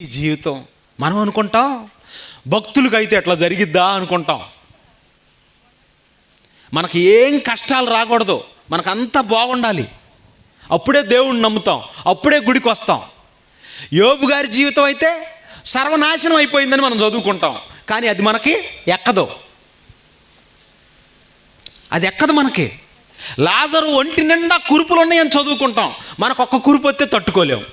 ఈ జీవితం మనం అనుకుంటాం, భక్తులకైతే ఎట్లా జరిగిద్దా అనుకుంటాం. మనకి ఏం కష్టాలు రాకూడదు, మనకంతా బాగుండాలి, అప్పుడే దేవుణ్ణి నమ్ముతాం, అప్పుడే గుడికి వస్తాం. యోబు గారి జీవితం అయితే సర్వనాశనం అయిపోయిందని మనం చదువుకుంటాం, కానీ అది మనకి ఎక్కదు, అది ఎక్కదు మనకి. లాజరు ఒంటి నిండా కురుపులు ఉన్నాయని చదువుకుంటాం, మనకు ఒక్క కురుపు వస్తే తట్టుకోలేము.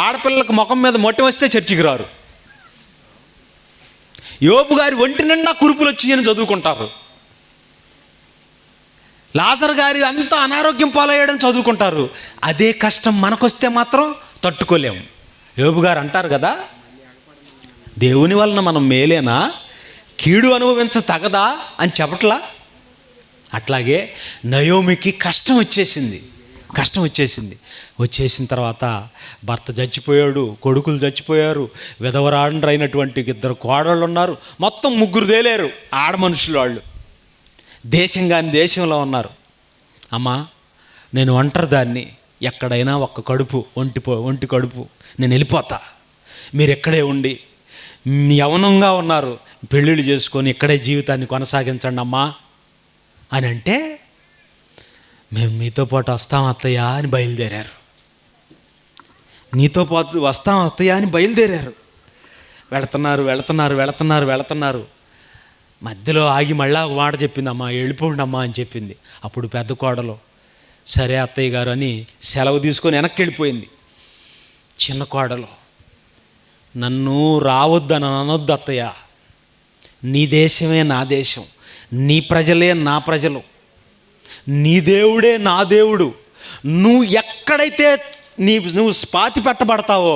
ఆడపిల్లలకు ముఖం మీద మొట్ట వస్తే చర్చికి రారు. యోబు గారి ఒంటి నిండా కురుపులు వచ్చాయని చదువుకుంటారు. లాజరు గారి అంతా అనారోగ్యం పాలయ్యాడని చదువుకుంటారు. అదే కష్టం మనకొస్తే మాత్రం తట్టుకోలేము. యోబు గారు అంటారు కదా, దేవుని వలన మనం మేలేనా, కీడు అనుభవించ తగదా అని చెప్పట్లా. అట్లాగే నయోమికి కష్టం వచ్చేసింది. వచ్చేసిన తర్వాత భర్త చచ్చిపోయాడు, కొడుకులు చచ్చిపోయారు, విధవరాండ్రైనటువంటి 2 కోడళ్ళు ఉన్నారు, మొత్తం 3 తేలేరు ఆడ మనుషులు. వాళ్ళు దేశం కాని దేశంలో ఉన్నారు. అమ్మా, నేను ఒంటరిదాన్ని, ఎక్కడైనా ఒక్క కడుపు, ఒంటి కడుపు, నేను వెళ్ళిపోతా, మీరు ఎక్కడే ఉండి యవనంగా ఉన్నారు, పెళ్ళిళ్ళు చేసుకొని ఇక్కడే జీవితాన్ని కొనసాగించండి అమ్మా అని అంటే, మేము మీతో పాటు వస్తాం అత్తయ్య అని బయలుదేరారు. నీతో పాటు వస్తాం అత్తయ్య అని బయలుదేరారు. వెళుతున్నారు. మధ్యలో ఆగి మళ్ళా ఒక మాట చెప్పింది, అమ్మా వెళ్ళిపోండి అమ్మా అని చెప్పింది. అప్పుడు పెద్ద కోడలు సరే అత్తయ్య గారు అని సెలవు తీసుకొని వెనక్కి వెళ్ళిపోయింది. చిన్న కోడలు, నన్ను రావద్దని అనొద్దు అత్తయ్య, నీ దేశమే నా దేశం, నీ ప్రజలే నా ప్రజలు, నీ దేవుడే నా దేవుడు, నువ్వు ఎక్కడైతే నువ్వు పాతి పెట్టబడతావో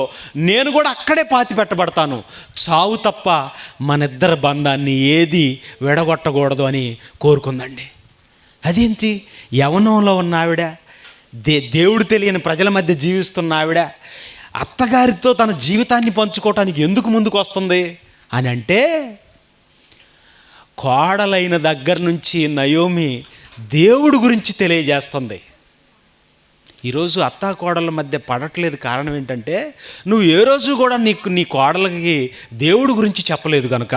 నేను కూడా అక్కడే పాతి పెట్టబడతాను, చావు తప్ప మన ఇద్దరి బంధాన్ని ఏది విడగొట్టకూడదు అని కోరుకుందండి. అదేంటి, యవనంలో ఉన్న ఆవిడ, దేవుడు తెలియని ప్రజల మధ్య జీవిస్తున్న ఆవిడ అత్తగారితో తన జీవితాన్ని పంచుకోవటానికి ఎందుకు ముందుకు వస్తుంది అని అంటే, కోడలైన దగ్గర నుంచి నయోమి దేవుడి గురించి తెలియజేస్తుంది. ఈరోజు అత్తా కోడల మధ్య పడట్లేదు. కారణం ఏంటంటే, నువ్వు ఏ రోజు కూడా నీ కోడలకి దేవుడి గురించి చెప్పలేదు కనుక,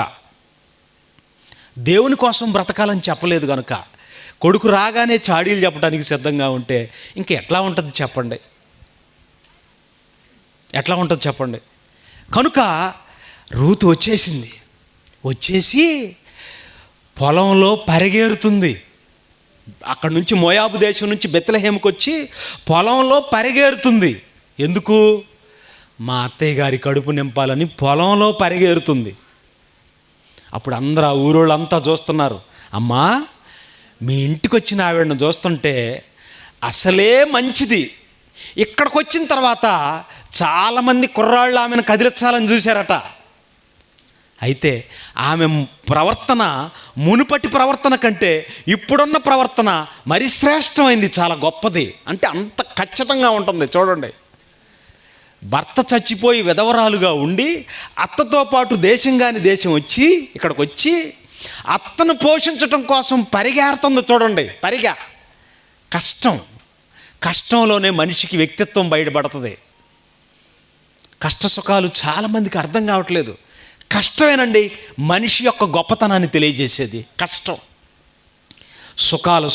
దేవుని కోసం బ్రతకాలని చెప్పలేదు కనుక. కొడుకు రాగానే చాడీలు చెప్పడానికి సిద్ధంగా ఉంటే ఇంక ఎట్లా ఉంటుంది చెప్పండి. కనుక రూతు వచ్చేసి పొలంలో పరిగెడుతుంది. అక్కడి నుంచి మోయాబు దేశం నుంచి బెత్లెహేముకి వచ్చి పొలంలో పరిగెడుతుంది. ఎందుకు? మా అత్తయ్య గారి కడుపు నింపాలని పొలంలో పరిగెడుతుంది. అప్పుడు అందరూ ఆ ఊరోళ్ళంతా చూస్తున్నారు. అమ్మా, మీ ఇంటికి వచ్చిన ఆవిడను చూస్తుంటే అసలే మంచిది, ఇక్కడికి వచ్చిన తర్వాత చాలామంది కుర్రాళ్ళు ఆమెను కదిలించాలని చూశారట. అయితే ఆమె ప్రవర్తన మునుపటి ప్రవర్తన కంటే ఇప్పుడున్న ప్రవర్తన మరి శ్రేష్టమైంది, చాలా గొప్పది. అంటే అంత ఖచ్చితంగా ఉంటుంది. చూడండి, భర్త చచ్చిపోయి విధవరాలుగా ఉండి అత్తతో పాటు దేశం కాని దేశం వచ్చి ఇక్కడికి వచ్చి అత్తను పోషించటం కోసం పరిగెడుతుంది. చూడండి, కష్టంలోనే మనిషికి వ్యక్తిత్వం బయటపడుతుంది. కష్ట సుఖాలు చాలామందికి అర్థం కావట్లేదు. కష్టమేనండి మనిషి యొక్క గొప్పతనాన్ని తెలియజేసేది. కష్టం,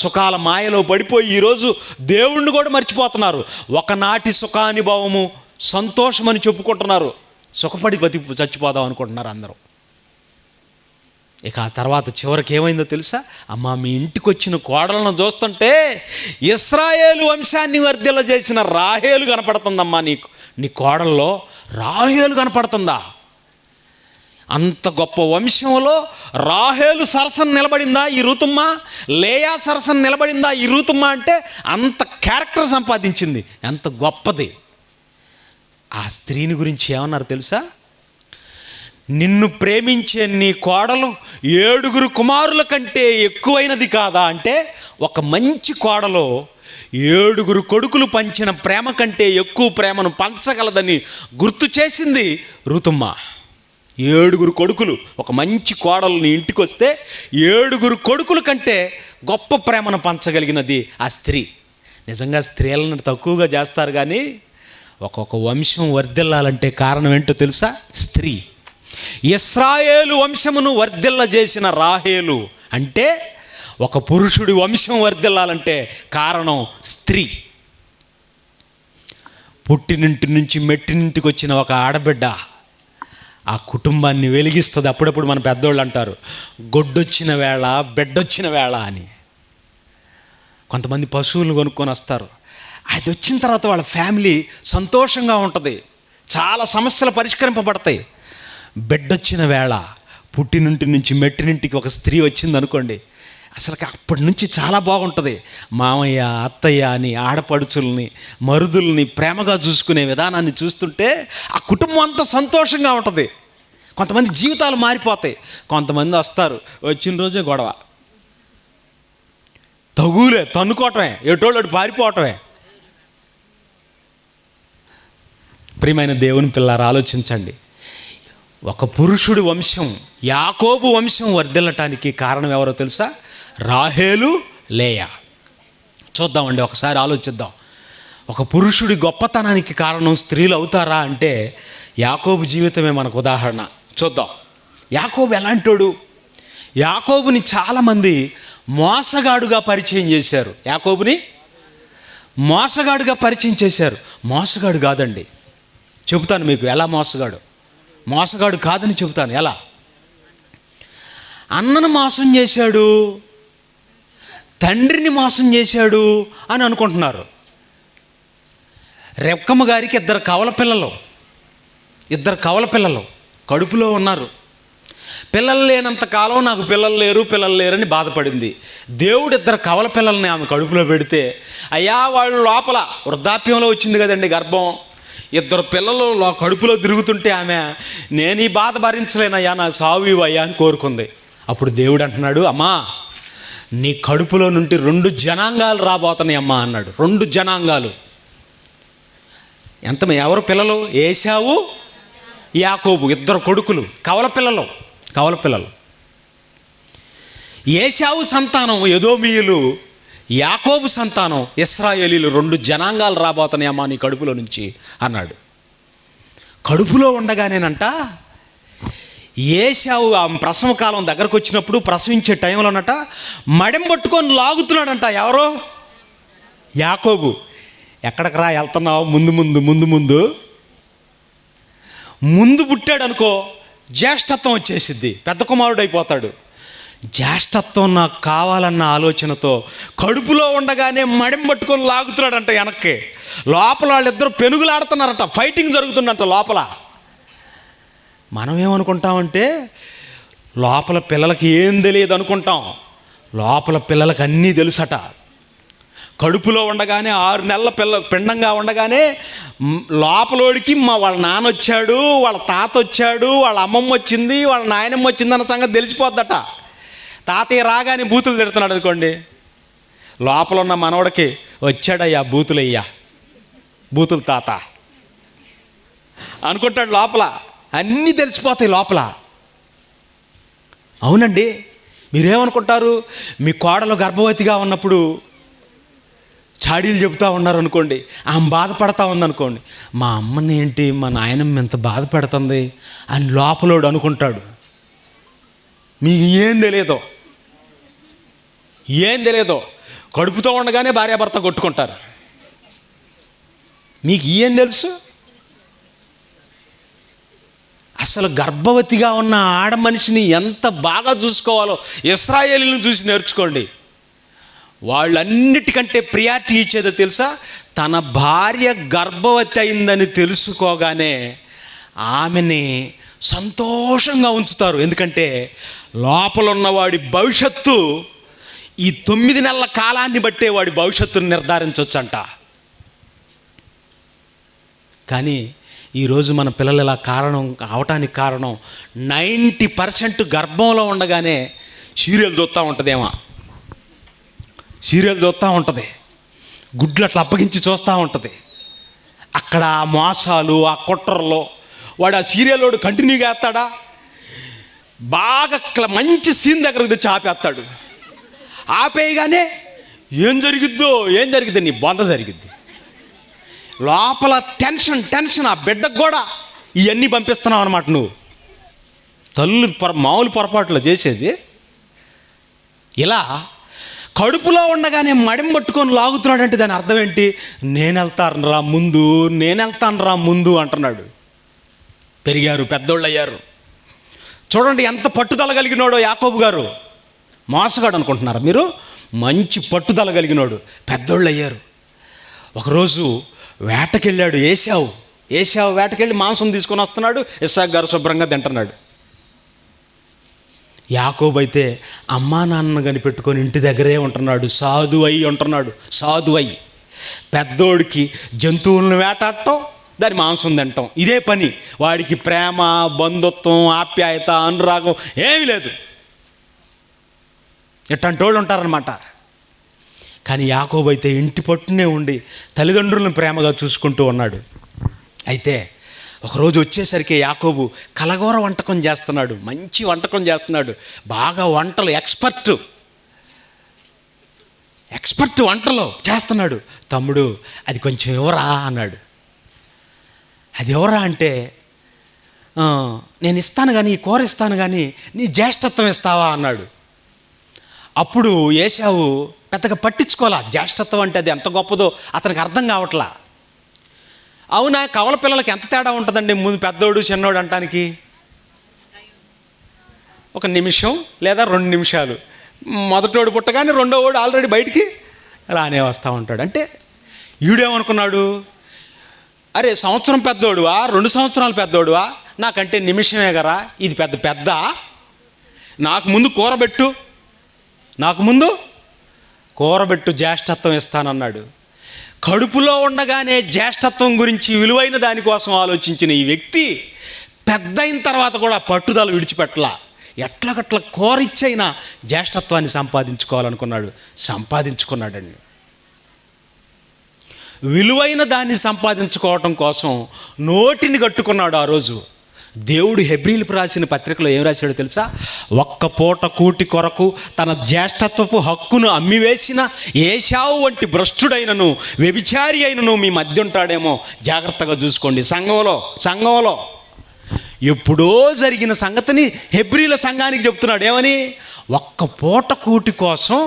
సుఖాల మాయలో పడిపోయి ఈరోజు దేవుణ్ణి కూడా మర్చిపోతున్నారు. ఒకనాటి సుఖానుభవము సంతోషమని చెప్పుకుంటున్నారు, సుఖపడి చచ్చిపోదాం అనుకుంటున్నారు అందరూ. ఇక ఆ తర్వాత చివరికి ఏమైందో తెలుసా? అమ్మా, మీ ఇంటికి వచ్చిన కోడలను చూస్తుంటే ఇశ్రాయేలు వంశాన్ని వర్ధిల్ల చేసిన రాహేలు కనపడుతుందమ్మా. నీ కోడల్లో రాహేలు కనపడుతుందా? అంత గొప్ప వంశంలో రాహేలు సరసన నిలబడిందా ఈ రూతమ్మ? లేయా సరసన నిలబడిందా ఈ రూతమ్మ? అంటే అంత క్యారెక్టర్ సంపాదించింది, ఎంత గొప్పది. ఆ స్త్రీని గురించి ఏమన్నారు తెలుసా? నిన్ను ప్రేమించే నీ కోడలు 7 కుమారుల కంటే ఎక్కువైనది కాదా అంటే, ఒక మంచి కోడలు 7 కొడుకులు పంచిన ప్రేమ కంటే ఎక్కువ ప్రేమను పంచగలదని గుర్తు చేసింది రూతమ్మ. 7 కొడుకులు, ఒక మంచి కోడలు నీ ఇంటికి వస్తే 7 కొడుకుల కంటే గొప్ప ప్రేమను పంచగలిగినది ఆ స్త్రీ. నిజంగా స్త్రీలను తక్కువగా చేస్తారు, కానీ ఒక్కొక్క వంశం వర్ధిల్లాలంటే కారణం ఏంటో తెలుసా? స్త్రీ. ఇశ్రాయేలు వంశమును వర్ధిల్ల చేసిన రాహేలు అంటే ఒక పురుషుడి వంశం వర్ధిల్లాలంటే కారణం స్త్రీ. పుట్టినింటి నుంచి మెట్టినింటికి వచ్చిన ఒక ఆడబిడ్డ ఆ కుటుంబాన్ని వెలిగిస్తుంది. అప్పుడప్పుడు మన పెద్దోళ్ళు అంటారు, గొడ్డొచ్చిన వేళ బిడ్డొచ్చిన వేళ అని. కొంతమంది పశువులను కొనుక్కొని వస్తారు. అది వచ్చిన తర్వాత వాళ్ళ ఫ్యామిలీ సంతోషంగా ఉంటుంది, చాలా సమస్యలు పరిష్కరింపబడతాయి. బిడ్డొచ్చిన వేళ, పుట్టినింటి నుంచి మెట్టినింటికి ఒక స్త్రీ వచ్చింది అనుకోండి, అసలు అప్పటి నుంచి చాలా బాగుంటుంది. మామయ్య, అత్తయ్య అని ఆడపడుచుల్ని, మరుదుల్ని ప్రేమగా చూసుకునే విధానాన్ని చూస్తుంటే ఆ కుటుంబం అంతా సంతోషంగా ఉంటుంది. కొంతమంది జీవితాలు మారిపోతాయి. కొంతమంది వస్తారు, వచ్చిన రోజే గొడవ, తగులే, తన్నుకోవటమే, ఎటోళ్ళు పారిపోవటమే. ప్రియమైన దేవుని పిల్లారా, ఆలోచించండి. ఒక పురుషుడి వంశం, యాకోబు వంశం వర్ధిల్లటానికి కారణం ఎవరో తెలుసా? రాహేలు, లేయా. చూద్దామండి, ఒకసారి ఆలోచిద్దాం. ఒక పురుషుడి గొప్పతనానికి కారణం స్త్రీలు అవుతారా అంటే యాకోబు జీవితమే మనకు ఉదాహరణ. చూద్దాం, యాకోబు ఎలాంటోడు? యాకోబుని చాలామంది మోసగాడుగా పరిచయం చేశారు. యాకోబుని మోసగాడుగా పరిచయం చేశారు. మోసగాడు కాదండి, చెబుతాను మీకు ఎలా మోసగాడు కాదని చెబుతాను. ఎలా? అన్నను మోసం చేశాడు, తండ్రిని మోసం చేశాడు అని అనుకుంటున్నారు. రెక్కమ్మ గారికి ఇద్దరు కవల పిల్లలు కడుపులో ఉన్నారు. పిల్లలు లేనంత కాలం నాకు పిల్లలు లేరని బాధపడింది. దేవుడు ఇద్దరు కవల పిల్లల్ని ఆమె కడుపులో పెడితే, అయ్యా వాళ్ళు లోపల వృద్ధాప్యంలో వచ్చింది కదండి గర్భం, ఇద్దరు పిల్లలు కడుపులో తిరుగుతుంటే ఆమె, నేను ఈ బాధ భరించలేనయ్యా, నా సావు ఇవయ్యా అని కోరుకుంది. అప్పుడు దేవుడు అంటున్నాడు, అమ్మా నీ కడుపులో నుండి 2 జనాంగాలు రాబోతున్నాయి అమ్మా అన్నాడు. 2 జనాంగాలు. ఎవరు పిల్లలు? ఏశావు, యాకోబు, ఇద్దరు కొడుకులు, కవల పిల్లలు. ఏశావు సంతానం ఎదోమీయులు, యాకోబు సంతానం ఇశ్రాయేలీలు. 2 జనాంగాలు రాబోతున్నాయమ్మా నీ కడుపులో నుంచి అన్నాడు. కడుపులో ఉండగానేనంట ఏశావు ఆ ప్రసవ కాలం దగ్గరకు వచ్చినప్పుడు, ప్రసవించే టైంలోనట మడెం పట్టుకొని లాగుతున్నాడంట. ఎవరో? యాకోబు. ఎక్కడికి రా వెళ్తున్నావు? ముందు పుట్టాడు అనుకో, జ్యేష్ఠత్వం వచ్చేసిద్ది, పెద్ద కుమారుడు అయిపోతాడు. జ్యేష్ఠత్వం నాకు కావాలన్న ఆలోచనతో కడుపులో ఉండగానే మడెం పట్టుకొని లాగుతున్నాడంట వెనక్కి. లోపల వాళ్ళిద్దరు పెనుగులాడుతున్నారట, ఫైటింగ్ జరుగుతుందంట లోపల. మనం ఏమనుకుంటామంటే లోపల పిల్లలకి ఏం తెలియదు అనుకుంటాం. లోపల పిల్లలకి అన్నీ తెలుసట. కడుపులో ఉండగానే 6 నెలల పిండంగా ఉండగానే లోపలోడికి వాళ్ళ నాన్న వచ్చాడు, వాళ్ళ తాత వచ్చాడు, వాళ్ళ అమ్మమ్మ వచ్చింది, వాళ్ళ నాయనమ్మ వచ్చింది అన్న సంగతి తెలిసిపోద్దట. తాతయ్య రాగానే బూతులు తిడుతున్నాడు అనుకోండి, లోపల ఉన్న మనవడికి వచ్చాడయ్యా బూతులు తాత అనుకుంటాడు. లోపల అన్నీ తెలిసిపోతాయి లోపల. అవునండి, మీరేమనుకుంటారు? మీ కోడలు గర్భవతిగా ఉన్నప్పుడు చాడీలు చెబుతూ ఉన్నారు అనుకోండి, ఆమె బాధపడతా ఉందనుకోండి, మా అమ్మని ఏంటి, మా నాయనమ్మ ఎంత బాధ పెడుతుంది అని లోపలోడు అనుకుంటాడు. మీకు ఏం తెలియదో కడుపుతో ఉండగానే భార్యాభర్త కొట్టుకుంటారు. మీకు ఏం తెలుసు? అసలు గర్భవతిగా ఉన్న ఆడ మనిషిని ఎంత బాగా చూసుకోవాలో ఇశ్రాయేలీలను చూసి నేర్చుకోండి. వాళ్ళన్నిటికంటే ప్రియారిటీ ఇచ్చేదో తెలుసా? తన భార్య గర్భవతి అయిందని తెలుసుకోగానే ఆమెని సంతోషంగా ఉంచుతారు. ఎందుకంటే లోపల ఉన్నవాడి భవిష్యత్తు ఈ 9 నెలల కాలాన్ని బట్టే వాడి భవిష్యత్తును నిర్ధారించవచ్చంట. కానీ ఈరోజు మన పిల్లలు ఇలా అవటానికి కారణం 90% గర్భంలో ఉండగానే సీరియల్ చూస్తూ ఉంటుంది, గుడ్లు అట్లా అప్పగించి చూస్తూ ఉంటుంది. అక్కడ ఆ మోసాలు, ఆ కుట్రలో వాడు ఆ సీరియల్ వాడు కంటిన్యూగా వేస్తాడా? బాగా మంచి సీన్ దగ్గరకు తెచ్చి ఆపేస్తాడు. ఆపేయగానే ఏం జరిగిద్ది, నీ బొంద జరిగిద్ది. లోపల టెన్షన్ ఆ బిడ్డకు కూడా ఇవన్నీ పంపిస్తున్నావు అనమాట. నువ్వు తల్లి మామూలు పొరపాట్లు చేసేది ఇలా కడుపులో ఉండగానే మడిం పట్టుకొని లాగుతున్నాడు అంటే దాని అర్థం ఏంటి? నేను వెళ్తాను రా ముందు అంటున్నాడు. పెరిగారు, పెద్దోళ్ళు అయ్యారు. చూడండి ఎంత పట్టుదల కలిగినోడో యాకోబు గారు. మోసగాడు అనుకుంటున్నారా మీరు? మంచి పట్టుదల కలిగినోడు. పెద్దోళ్ళు అయ్యారు. ఒకరోజు వేటకెళ్ళాడు ఏశావు వేటకెళ్ళి మాంసం తీసుకొని వస్తున్నాడు. ఇస్సాకు గారు శుభ్రంగా తింటున్నాడు. యాకోబు అయితే అమ్మా నాన్నను కనిపెట్టుకొని ఇంటి దగ్గరే ఉంటున్నాడు. సాధువై పెద్దోడికి జంతువులను వేటాడటం, దాని మాంసం తింటాం, ఇదే పని. వాడికి ప్రేమ, బంధుత్వం, ఆప్యాయత, అనురాగం ఏమీ లేదు. ఇట్లాంటి వాళ్ళు ఉంటారనమాట. కానీ యాకోబు అయితే ఇంటి పట్టునే ఉండి తల్లిదండ్రులను ప్రేమగా చూసుకుంటూ ఉన్నాడు. అయితే ఒకరోజు వచ్చేసరికి యాకోబు కలగూర వంటకం చేస్తున్నాడు. మంచి వంటకం చేస్తున్నాడు. బాగా వంటలు ఎక్స్పర్ట్ వంటలో చేస్తున్నాడు. తమ్ముడు అది కొంచెం ఇవ్వరా అన్నాడు. అది ఎవరా అంటే, నేను ఇస్తాను కానీ, ఈ కూర ఇస్తాను కానీ నీ జ్యేష్ఠత్వం ఇస్తావా అన్నాడు. అప్పుడు ఏశావు పెద్దగా పట్టించుకోవాలా. జ్యేష్ఠత్వం అంటే అది ఎంత గొప్పదో అతనికి అర్థం కావట్లా. అవునా, కవల పిల్లలకి ఎంత తేడా ఉంటుందండి ముందు పెద్దోడు చిన్నోడు అంటానికి? 1 నిమిషం లేదా 2 నిమిషాలు. మొదటోడు పుట్టగానే రెండోవాడు ఆల్రెడీ బయటికి రానే వస్తూ ఉంటాడు. అంటే ఈడేమనుకున్నాడు, అరే సంవత్సరం పెద్దోడువా, 2 సంవత్సరాలు పెద్దోడువా, నాకంటే నిమిషమే కదా, ఇది పెద్ద నాకు ముందు కూరబెట్టు జ్యేష్ఠత్వం ఇస్తానన్నాడు. కడుపులో ఉండగానే జ్యేష్ఠత్వం గురించి, విలువైన దానికోసం ఆలోచించిన ఈ వ్యక్తి పెద్ద అయిన తర్వాత కూడా పట్టుదల విడిచిపెట్టలా. ఎట్లగట్ల కోరిచ్చైనా జ్యేష్ఠత్వాన్ని సంపాదించుకున్నాడండి. విలువైన దాన్ని సంపాదించుకోవటం కోసం నోటిని కట్టుకున్నాడు. ఆ రోజు దేవుడు హెబ్రీలకు రాసిన పత్రికలో ఏం రాశాడో తెలుసా? 1 పూట కూటి కొరకు తన జ్యేష్ఠత్వపు హక్కును అమ్మివేసిన ఏశావు వంటి భ్రష్టుడైనను, వ్యభిచారి అయినను మీ మధ్య ఉంటాడేమో, జాగ్రత్తగా చూసుకోండి. సంఘంలో ఎప్పుడో జరిగిన సంగతిని హెబ్రీల సంఘానికి చెప్తున్నాడు. ఏమని? 1 పూట కూటి కోసం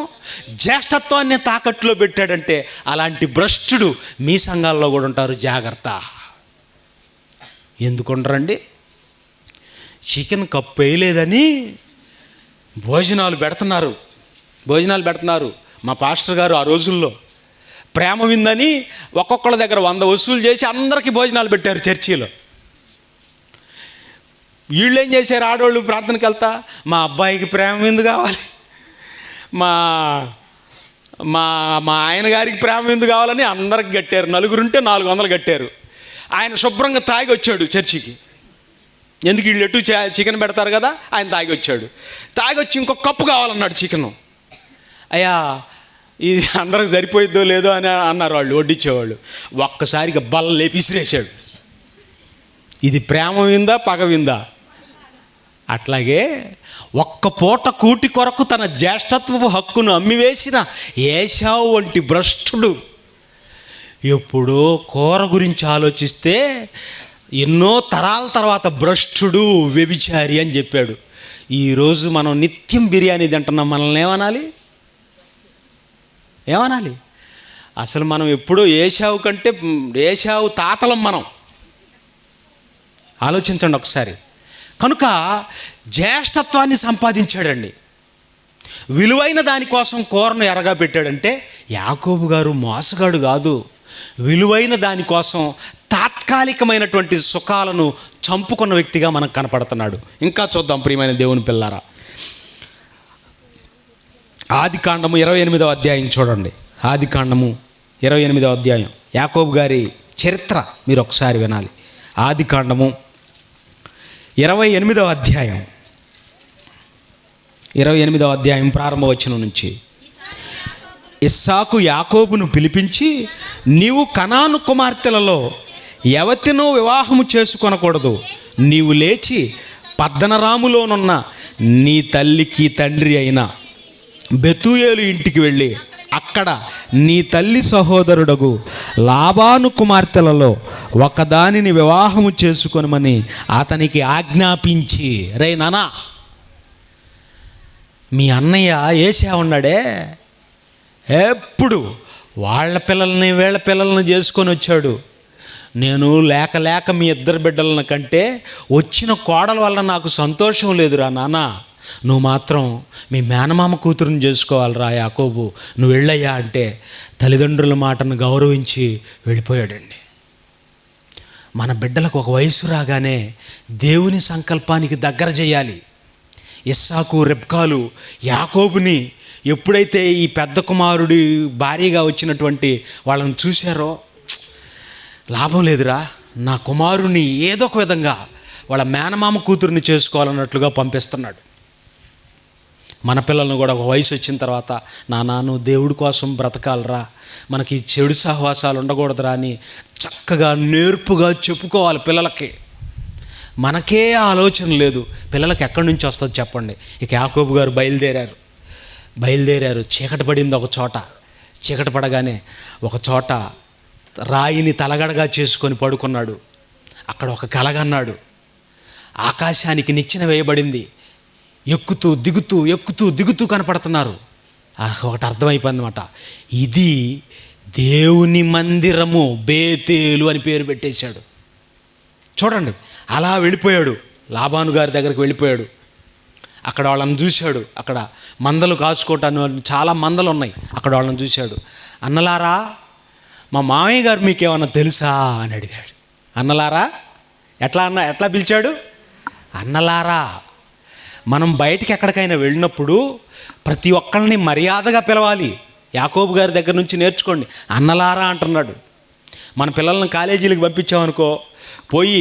జ్యేష్ఠత్వాన్ని తాకట్టులో పెట్టాడంటే అలాంటి భ్రష్టుడు మీ సంఘాల్లో కూడా ఉంటారు. జాగ్రత్త. ఎందుకుంటారండి? చికెన్ కప్పు వేయలేదని భోజనాలు పెడుతున్నారు. మా పాస్టర్ గారు ఆ రోజుల్లో ప్రేమ విందని ఒక్కొక్కళ్ళ దగ్గర 100 వసూలు చేసి అందరికీ భోజనాలు పెట్టారు చర్చిలో. వీళ్ళు ఏం చేశారు? ఆడవాళ్ళు ప్రార్థనకి వెళ్తా, మా అబ్బాయికి ప్రేమ విందు కావాలి, మా మా ఆయన గారికి ప్రేమ విందు కావాలని అందరికి కట్టారు. 4 ఉంటే 400 కట్టారు. ఆయన శుభ్రంగా తాగి వచ్చాడు చర్చికి. ఎందుకు వీళ్ళు ఎటు చికెన్ పెడతారు కదా, ఆయన తాగి వచ్చి ఇంకొక కప్పు కావాలన్నాడు చికెను. అయ్యా ఇది అందరికి సరిపోయిద్దో లేదో అని అన్నారు వాళ్ళు, వడ్డించేవాళ్ళు. ఒక్కసారిగా బల్ల లేపి విసిరేశాడు. ఇది ప్రేమ విందా, పగ విందా? అట్లాగే 1 పూట కూటి కొరకు తన జ్యేష్ఠత్వపు హక్కును అమ్మివేసిన ఏశావు వంటి భ్రష్టుడు ఎప్పుడో కూర గురించి ఆలోచిస్తే ఎన్నో తరాల తర్వాత భ్రష్టుడు, వ్యభిచారి అని చెప్పాడు. ఈరోజు మనం నిత్యం బిర్యానీ తింటున్నాం. మనల్ని ఏమనాలి? అసలు మనం ఎప్పుడో ఏశావు కంటే ఏశావు తాతలం మనం. ఆలోచించండి ఒకసారి. కనుక జ్యేష్ఠత్వాన్ని సంపాదించాడండి. విలువైన దానికోసం కూరను ఎరగా పెట్టాడంటే యాకోబు గారు మోసగాడు కాదు. విలువైన దానికోసం తాత్కాలికమైనటువంటి సుఖాలను చంపుకున్న వ్యక్తిగా మనకు కనపడుతున్నాడు. ఇంకా చూద్దాం ప్రియమైన దేవుని పిల్లారా. ఆదికాండము 28వ అధ్యాయం చూడండి. ఆదికాండము 28వ అధ్యాయం యాకోబు గారి చరిత్ర మీరు ఒకసారి వినాలి. ఆదికాండము 28వ అధ్యాయం 28వ అధ్యాయం ప్రారంభ వచనం నుంచి. ఇస్సాకు యాకోబును పిలిపించి, నీవు కనాను కుమార్తెలలో ఎవతినో వివాహము చేసుకొనకూడదు. నీవు లేచి పద్దనరాములోనున్న నీ తల్లికి తండ్రి అయిన బెతూయేలు ఇంటికి వెళ్ళి అక్కడ నీ తల్లి సహోదరుడగు లాబాను కుమార్తెలలో ఒకదానిని వివాహము చేసుకొనమని అతనికి ఆజ్ఞాపించి. రే నానా, మీ అన్నయ్య ఏసా ఉన్నాడే, ఎప్పుడు వాళ్ళ పిల్లల్ని వీళ్ళ పిల్లల్ని చేసుకొని వచ్చాడు. నేను లేక లేక మీ ఇద్దరు బిడ్డలను కంటే వచ్చిన కోడల వల్ల నాకు సంతోషం లేదురా నాన్న. నువ్వు మాత్రం మీ మేనమామ కూతురుని చేసుకోవాలిరా యాకోబు, నువ్వు వెళ్ళయ్యా అంటే తల్లిదండ్రుల మాటను గౌరవించి వెళ్ళిపోయాడండి. మన బిడ్డలకు ఒక వయసు రాగానే దేవుని సంకల్పానికి దగ్గర చేయాలి. ఇస్సాకు రెబ్కాలు యాకోబుని ఎప్పుడైతే ఈ పెద్ద కుమారుడి భార్యగా వచ్చినటువంటి వాళ్ళని చూశారో, లాభం లేదురా, నా కుమారుని ఏదో ఒక విధంగా వాళ్ళ మేనమామ కూతురుని చేసుకోవాలన్నట్లుగా పంపిస్తున్నాడు. మన పిల్లలను కూడా ఒక వయసు వచ్చిన తర్వాత, నాన్న దేవుడి కోసం బ్రతకాలరా, మనకి చెడు సహవాసాలు ఉండకూడదురా అని చక్కగా నేర్పుగా చెప్పుకోవాలి పిల్లలకి. మనకే ఆలోచన లేదు, పిల్లలకి ఎక్కడి నుంచి వస్తుంది చెప్పండి. ఇక యాకోబు గారు బయలుదేరారు. చీకటి పడింది ఒక చోట. చీకటి పడగానే ఒక చోట రాయిని తలగడగా చేసుకొని పడుకున్నాడు. అక్కడ ఒక కలగన్నాడు. ఆకాశానికి నిచ్చెన వేయబడింది. ఎక్కుతూ దిగుతూ కనపడుతున్నారు. ఒకటి అర్థమైపోయింది అన్నమాట, ఇది దేవుని మందిరము, బేతేలు అని పేరు పెట్టేశాడు. చూడండి, అలా వెళ్ళిపోయాడు. లాబాను గారి దగ్గరికి వెళ్ళిపోయాడు. అక్కడ వాళ్ళని చూశాడు. అక్కడ మందలు కాచుకోవటానికి చాలా మందలు ఉన్నాయి. అక్కడ వాళ్ళని చూశాడు. అన్నలారా, మా మామయ్య గారు మీకేమన్నా తెలుసా అని అడిగాడు. అన్నలారా, ఎట్లా పిలిచాడు? అన్నలారా. మనం బయటికి ఎక్కడికైనా వెళ్ళినప్పుడు ప్రతి ఒక్కరిని మర్యాదగా పిలవాలి. యాకోబు గారి దగ్గర నుంచి నేర్చుకోండి. అన్నలారా అంటున్నాడు. మన పిల్లల్ని కాలేజీలకు పంపించామనుకో, పోయి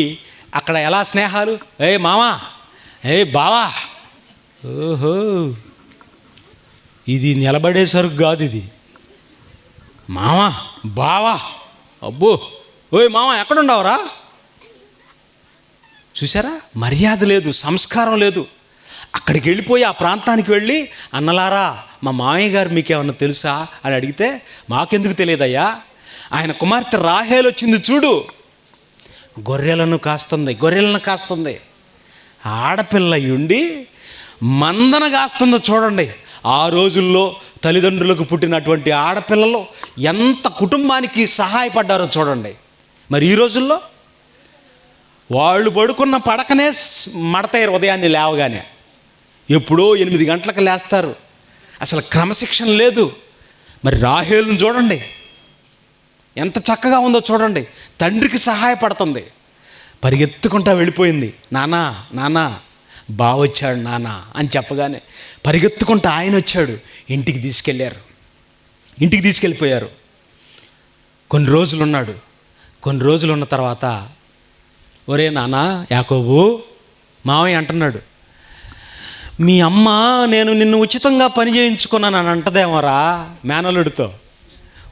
అక్కడ ఎలా స్నేహాలు, ఏ మామా, ఏ బావా, ఓహో ఇది నిలబడే సరుకు కాదు, ఇది మామా బావా, అబ్బో ఓయ్ మామా ఎక్కడుండవరా. చూసారా, మర్యాద లేదు, సంస్కారం లేదు. అక్కడికి వెళ్ళిపోయి ఆ ప్రాంతానికి వెళ్ళి, అన్నలారా మా మామయ్య గారు మీకేమన్నా తెలుసా అని అడిగితే, మాకెందుకు తెలియదయ్యా, ఆయన కుమార్తె రాహేలు వచ్చింది చూడు, గొర్రెలను కాస్తుంది. ఆడపిల్ల ఉండి మందన కాస్తుందో చూడండి. ఆ రోజుల్లో తల్లిదండ్రులకు పుట్టినటువంటి ఆడపిల్లలు ఎంత కుటుంబానికి సహాయపడ్డారో చూడండి. మరి ఈ రోజుల్లో వాళ్ళు పడుకున్న పడకనే మడతారు. ఉదయాన్నే లేవగానే ఎప్పుడో 8 గంటలకు లేస్తారు. అసలు క్రమశిక్షణ లేదు. మరి రాహేలును చూడండి, ఎంత చక్కగా ఉందో చూడండి. తండ్రికి సహాయపడుతుంది. పరిగెత్తుకుంటా వెళ్ళిపోయింది. నానా బావొచ్చాడు నానా అని చెప్పగానే పరిగెత్తుకుంటా ఆయన వచ్చాడు. ఇంటికి తీసుకెళ్ళిపోయారు. కొన్ని రోజులు ఉన్నాడు. కొన్ని రోజులు ఉన్న తర్వాత, ఒరే నానా యాకోబు, మావయ్య అంటున్నాడు, మీ అమ్మ నేను నిన్ను ఉచితంగా పని చేయించుకున్నాను అని అంటదేమోరా, మేనల్లుడితో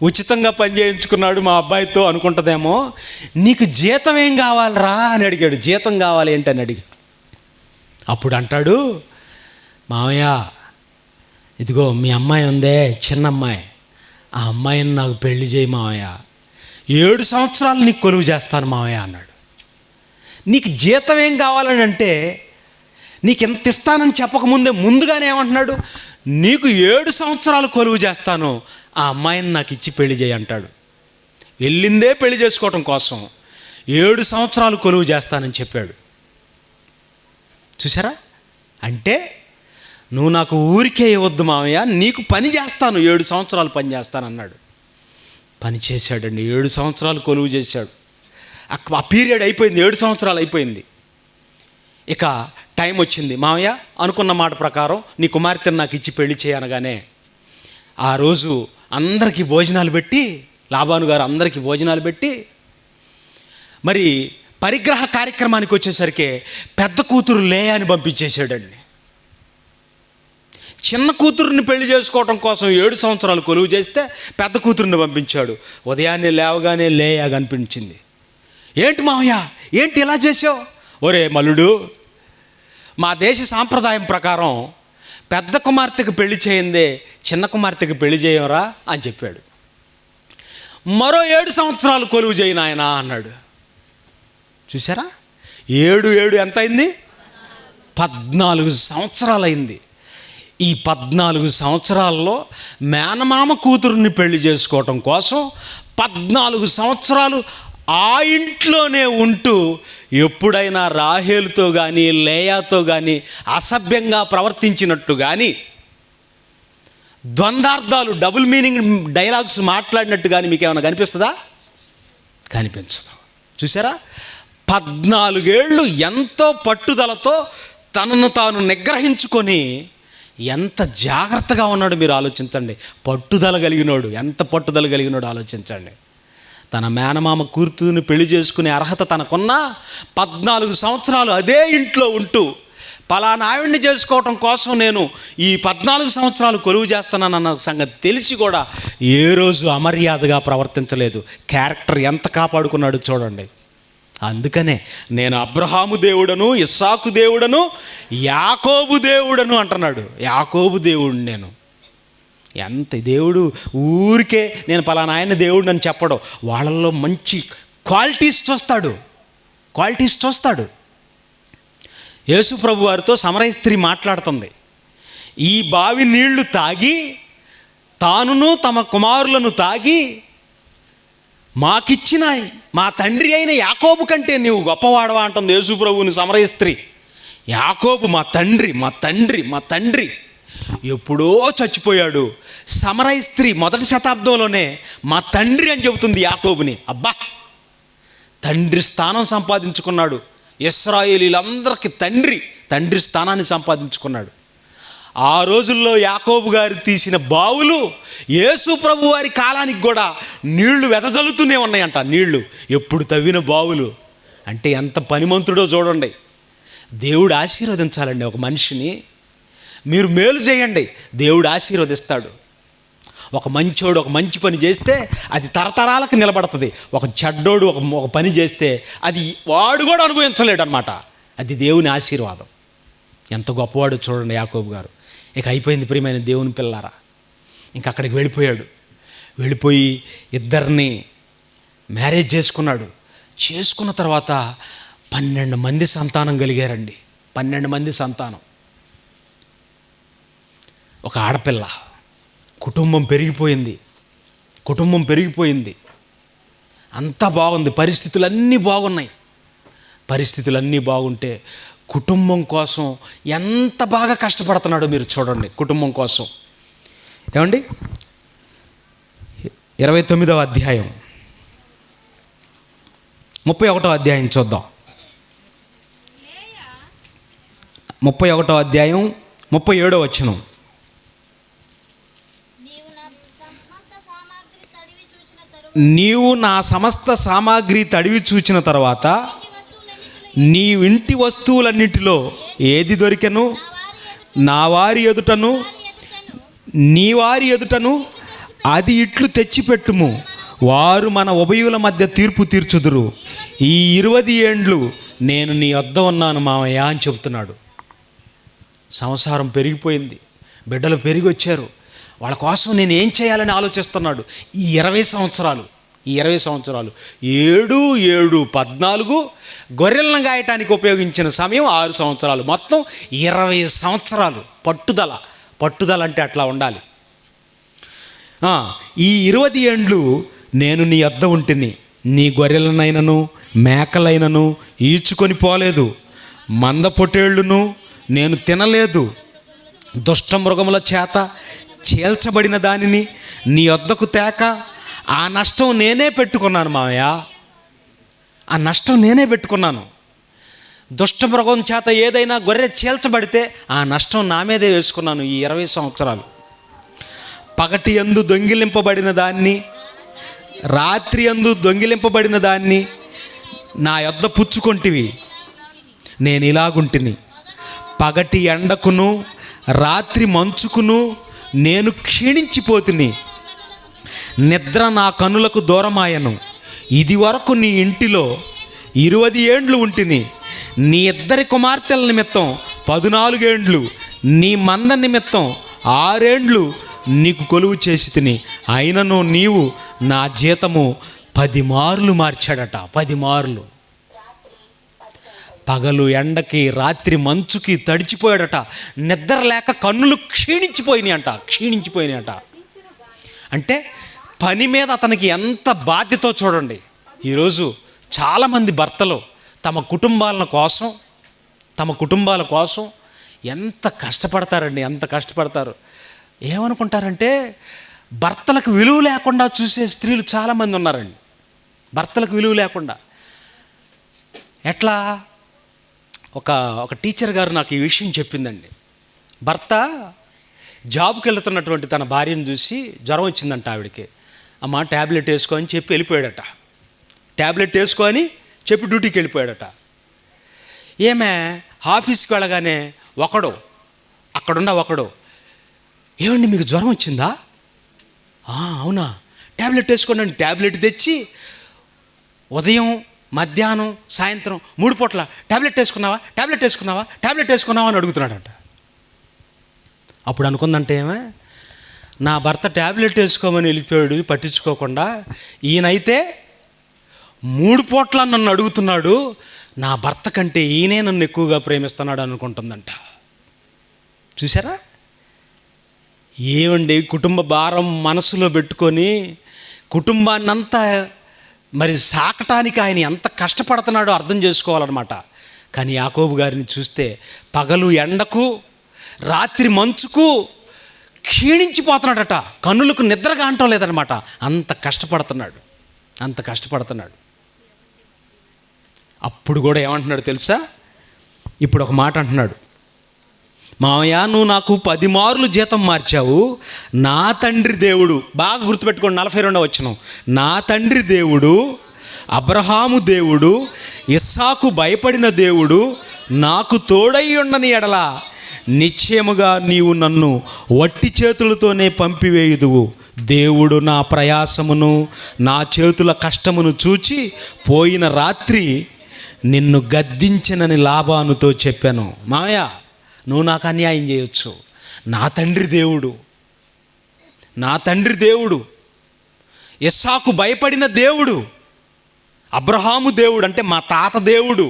ఉచితంగా పని చేయించుకున్నాడు మా అబ్బాయితో అనుకుంటుందేమో. నీకు జీతం ఏం కావాలరా అని అడిగాడు. జీతం కావాలి ఏంటని అడిగాడు. అప్పుడు అంటాడు, మావయ్య ఇదిగో మీ అమ్మాయి ఉందే, చిన్న అమ్మాయి, ఆ అమ్మాయిని నాకు పెళ్లి చేయి మావయ్య, 7 సంవత్సరాలు నీకు కొలువు చేస్తాను మావయ్య అన్నాడు. నీకు జీతం ఏం కావాలని అంటే, నీకు ఎంత ఇస్తానని చెప్పకముందే ముందుగానే ఏమంటున్నాడు, నీకు 7 సంవత్సరాలు కొలువు చేస్తాను, ఆ అమ్మాయిని నాకు ఇచ్చి పెళ్లి చేయి అంటాడు. వెళ్ళిందే పెళ్లి చేసుకోవటం కోసం 7 సంవత్సరాలు కొలువు చేస్తానని చెప్పాడు. చూసారా, అంటే నువ్వు నాకు ఊరికే ఇవ్వద్దు మావయ్య, నీకు పని చేస్తాను, 7 సంవత్సరాలు పని చేస్తాను అన్నాడు. పని చేశాడండి. 7 సంవత్సరాలు కొలువు చేశాడు. ఆ పీరియడ్ అయిపోయింది, 7 సంవత్సరాలు అయిపోయింది. ఇక టైం వచ్చింది. మావయ్య అనుకున్న మాట ప్రకారం నీ కుమార్తెను నాకు ఇచ్చి పెళ్లి చేయనగానే ఆ రోజు అందరికీ భోజనాలు పెట్టి, లాబాను గారు అందరికీ భోజనాలు పెట్టి, మరి పరిగ్రహ కార్యక్రమానికి వచ్చేసరికి పెద్ద కూతురు లేయాని పంపించేశాడండి. చిన్న కూతురుని పెళ్లి చేసుకోవటం కోసం 7 సంవత్సరాలు కొలువు చేస్తే పెద్ద కూతురుని పంపించాడు. ఉదయాన్నే లేవగానే లేయా కనిపించింది. ఏంటి మావయ్య, ఏంటి ఇలా చేసావు? ఒరే మల్లుడు, మా దేశ సాంప్రదాయం ప్రకారం పెద్ద కుమార్తెకు పెళ్లి చేయిందే చిన్న కుమార్తెకు పెళ్లి చేయవరా అని చెప్పాడు. మరో 7 సంవత్సరాలు కొలువు చేయి నాయనా అన్నాడు. చూసారా, 7 ఎంత అయింది? 14 సంవత్సరాలు అయింది. ఈ 14 సంవత్సరాల్లో మేనమామ కూతురుని పెళ్లి చేసుకోవటం కోసం 14 సంవత్సరాలు ఆ ఇంట్లోనే ఉంటూ ఎప్పుడైనా రాహేలుతో కానీ లేయాతో కానీ అసభ్యంగా ప్రవర్తించినట్టు కానీ, ద్వంద్వార్థాలు డబుల్ మీనింగ్ డైలాగ్స్ మాట్లాడినట్టు కానీ మీకు ఏమైనా కనిపిస్తుందా? కనిపించదు. చూసారా, 14 ఏళ్ళు ఎంతో పట్టుదలతో తనను తాను నిగ్రహించుకొని ఎంత జాగ్రత్తగా ఉన్నాడు మీరు ఆలోచించండి. పట్టుదల కలిగినోడు, ఎంత పట్టుదల కలిగినోడు ఆలోచించండి. తన మేనమామ కూతురుని పెళ్లి చేసుకునే అర్హత తనకున్నా 14 సంవత్సరాలు అదే ఇంట్లో ఉంటూ పలానా ఆవిడ్ని చేసుకోవటం కోసం నేను ఈ 14 సంవత్సరాలు కొలువు చేస్తానన్న సంగతి తెలిసి కూడా ఏ రోజు అమర్యాదగా ప్రవర్తించలేదు. క్యారెక్టర్ ఎంత కాపాడుకున్నాడు చూడండి. అందుకనే నేను అబ్రహాము దేవుడను, ఇస్సాకు దేవుడను, యాకోబు దేవుడను అంటున్నాడు. యాకోబు దేవుడు నేను. ఎంత దేవుడు ఊరికే నేను పలానా ఆయన దేవుడు అని చెప్పడం, వాళ్ళల్లో మంచి క్వాలిటీస్ చూస్తాడు. యేసు ప్రభు వారితో సమరయ స్త్రీ మాట్లాడుతుంది. ఈ బావి నీళ్లు తాగి తానును తమ కుమారులను తాగి మాకిచ్చిన మా తండ్రి అయిన యాకోబు కంటే నీవు గొప్పవాడవా అంటుంది యేసు ప్రభువుని సమరయ స్త్రీ. యాకోబు మా తండ్రి ఎప్పుడో చచ్చిపోయాడు. సమరయ స్త్రీ 1వ శతాబ్దంలోనే మా తండ్రి అని చెబుతుంది యాకోబుని. అబ్బా, తండ్రి స్థానం సంపాదించుకున్నాడు. ఇశ్రాయేలీలందరికీ తండ్రి స్థానాన్ని సంపాదించుకున్నాడు. ఆ రోజుల్లో యాకోబు గారు తీసిన బావులు యేసు ప్రభు వారి కాలానికి కూడా నీళ్లు వెదజల్లుతూనే ఉన్నాయంట. నీళ్లు ఎప్పుడు తవ్విన బావులు అంటే ఎంత పనిమంతుడో చూడండి. దేవుడు ఆశీర్వదించాలండి ఒక మనిషిని. మీరు మేలు చేయండి, దేవుడు ఆశీర్వదిస్తాడు. ఒక మంచోడు ఒక మంచి పని చేస్తే అది తరతరాలకు నిలబడుతుంది. ఒక చెడ్డోడు ఒక పని చేస్తే అది వాడు కూడా అనుభవించలేడు అనమాట. అది దేవుని ఆశీర్వాదం. ఎంత గొప్పవాడు చూడండి యాకోబు గారు. ఇక అయిపోయింది ప్రియమైన దేవుని పిల్లారా. ఇంక అక్కడికి వెళ్ళిపోయి ఇద్దరిని మ్యారేజ్ చేసుకున్నాడు. చేసుకున్న తర్వాత 12 మంది సంతానం కలిగారండి. 12 మంది సంతానం. ఒక ఆడపిల్ల. కుటుంబం పెరిగిపోయింది. అంతా బాగుంది. పరిస్థితులన్నీ బాగుంటే కుటుంబం కోసం ఎంత బాగా కష్టపడుతున్నాడో మీరు చూడండి. కుటుంబం కోసం ఏమండి, 29వ అధ్యాయం 31వ అధ్యాయం చూద్దాం. 31వ అధ్యాయం 37వ వచనం. నీవు నా సమస్త సామాగ్రి తడివి చూచిన తర్వాత నీ ఇంటి వస్తువులన్నిటిలో ఏది దొరికెను నా వారి ఎదుటను నీ వారి ఎదుటను అది ఇట్లు తెచ్చిపెట్టుము. వారు మన ఉభయుల మధ్య తీర్పు తీర్చుదురు. ఈ 20 ఏండ్లు నేను నీ వద్ద ఉన్నాను మామయ్య అని చెబుతున్నాడు. సంసారం పెరిగిపోయింది, బిడ్డలు పెరిగి వచ్చారు. వాళ్ళ కోసం నేను ఏం చేయాలని ఆలోచిస్తున్నాడు. ఈ 20 సంవత్సరాలు 7, 7, 14 గొర్రెలను గాయటానికి ఉపయోగించిన సమయం 6 సంవత్సరాలు. మొత్తం 20 సంవత్సరాలు పట్టుదల అంటే అట్లా ఉండాలి. ఈ 20 ఏండ్లు నేను నీ వద్ద ఉంటిని. నీ గొర్రెలనైనను మేకలైనను ఈడ్చుకొని పోలేదు. మంద పొట్టేళ్లును నేను తినలేదు. దుష్ట మృగముల చేత చీల్చబడిన దానిని నీ వద్దకు తేక ఆ నష్టం నేనే పెట్టుకున్నాను మామయ్య. ఆ నష్టం నేనే పెట్టుకున్నాను. దుష్ట మృగం చేత ఏదైనా గొర్రె చీల్చబడితే ఆ నష్టం నా మీదే వేసుకున్నాను. ఈ 20 సంవత్సరాలు పగటి యందు దొంగిలింపబడిన దాన్ని, రాత్రి యందు దొంగిలింపబడిన దాన్ని నా యొద్ద పుచ్చుకొంటివి. నేను ఇలాగుంటిని. పగటి ఎండకును రాత్రి మంచుకును నేను క్షీణించిపోతిని. నిద్ర నా కనులకు దూరమాయను. ఇది వరకు నీ ఇంటిలో 20 ఏండ్లు ఉంటిని. నీ 2 కుమార్తెల నిమిత్తం 14 ఏండ్లు, నీ మంద నిమిత్తం 6 ఏండ్లు నీకు కొలువు చేసి తిని. అయినను నీవు నా జీతము 10 మార్లు మార్చాడట. 10 మార్లు. పగలు ఎండకి, రాత్రి మంచుకి తడిచిపోయాడట. నిద్ర లేక కన్నులు క్షీణించిపోయినాయట. అంటే పని మీద అతనికి ఎంత బాధ్యతో చూడండి. ఈరోజు చాలామంది భర్తలు తమ కుటుంబాల కోసం ఎంత కష్టపడతారండి, ఎంత కష్టపడతారు. ఏమనుకుంటారంటే భర్తలకు విలువ లేకుండా చూసే స్త్రీలు చాలామంది ఉన్నారండి. భర్తలకు విలువ లేకుండా ఎట్లా? ఒక టీచర్ గారు నాకు ఈ విషయం చెప్పిందండి. భర్త జాబ్కి వెళ్తున్నటువంటి తన భార్యను చూసి జ్వరం వచ్చిందంట ఆవిడకి. అమ్మ ట్యాబ్లెట్ వేసుకో అని చెప్పి వెళ్ళిపోయాడట. ట్యాబ్లెట్ వేసుకో అని చెప్పి డ్యూటీకి వెళ్ళిపోయాడట. ఏమే ఆఫీస్కి వెళ్ళగానే అక్కడున్న ఒకడు, ఏమండి మీకు జ్వరం వచ్చిందా? అవునా, ట్యాబ్లెట్ వేసుకోండి. ట్యాబ్లెట్ తెచ్చి ఉదయం, మధ్యాహ్నం, సాయంత్రం 3 పూట్ల ట్యాబ్లెట్ వేసుకున్నావా అని అడుగుతున్నాడట. అప్పుడు అనుకుందంటే ఏమే, నా భర్త ట్యాబ్లెట్ వేసుకోమని వెళ్ళిపోయాడు పట్టించుకోకుండా, ఈయనైతే 3 పూట్ల నన్ను అడుగుతున్నాడు, నా భర్త కంటే ఈయనే నన్ను ఎక్కువగా ప్రేమిస్తున్నాడు అనుకుంటుందంట. చూసారా? ఏమండి, కుటుంబ భారం మనసులో పెట్టుకొని కుటుంబాన్నంతా మరి సాకటానికి ఆయన ఎంత కష్టపడుతున్నాడో అర్థం చేసుకోవాలన్నమాట. కానీ యాకోబు గారిని చూస్తే పగలు ఎండకు, రాత్రి మంచుకు క్షీణించిపోతున్నాడట. కన్నులకు నిద్రగా అంటం లేదనమాట. అంత కష్టపడుతున్నాడు. అప్పుడు కూడా ఏమంటున్నాడు తెలుసా? ఇప్పుడు ఒక మాట అంటున్నాడు, మావయ్య నువ్వు నాకు 10 మార్లు జీతం మార్చావు. నా తండ్రి దేవుడు, బాగా గుర్తుపెట్టుకోండి, 42వ వచనం, నా తండ్రి దేవుడు, అబ్రహాము దేవుడు, ఇస్సాకు భయపడిన దేవుడు నాకు తోడై ఉండని ఎడల నిశ్చయముగా నీవు నన్ను వట్టి చేతులతోనే పంపివేయుదువు. దేవుడు నా ప్రయాసమును, నా చేతుల కష్టమును చూచి పోయిన రాత్రి నిన్ను గద్దించనని లాబానుతో చెప్పాను. మావయ్య నువ్వు నాకు అన్యాయం చేయొచ్చు, నా తండ్రి దేవుడు, ఇస్సాకు భయపడిన దేవుడు, అబ్రహాము దేవుడు అంటే మా తాత దేవుడు,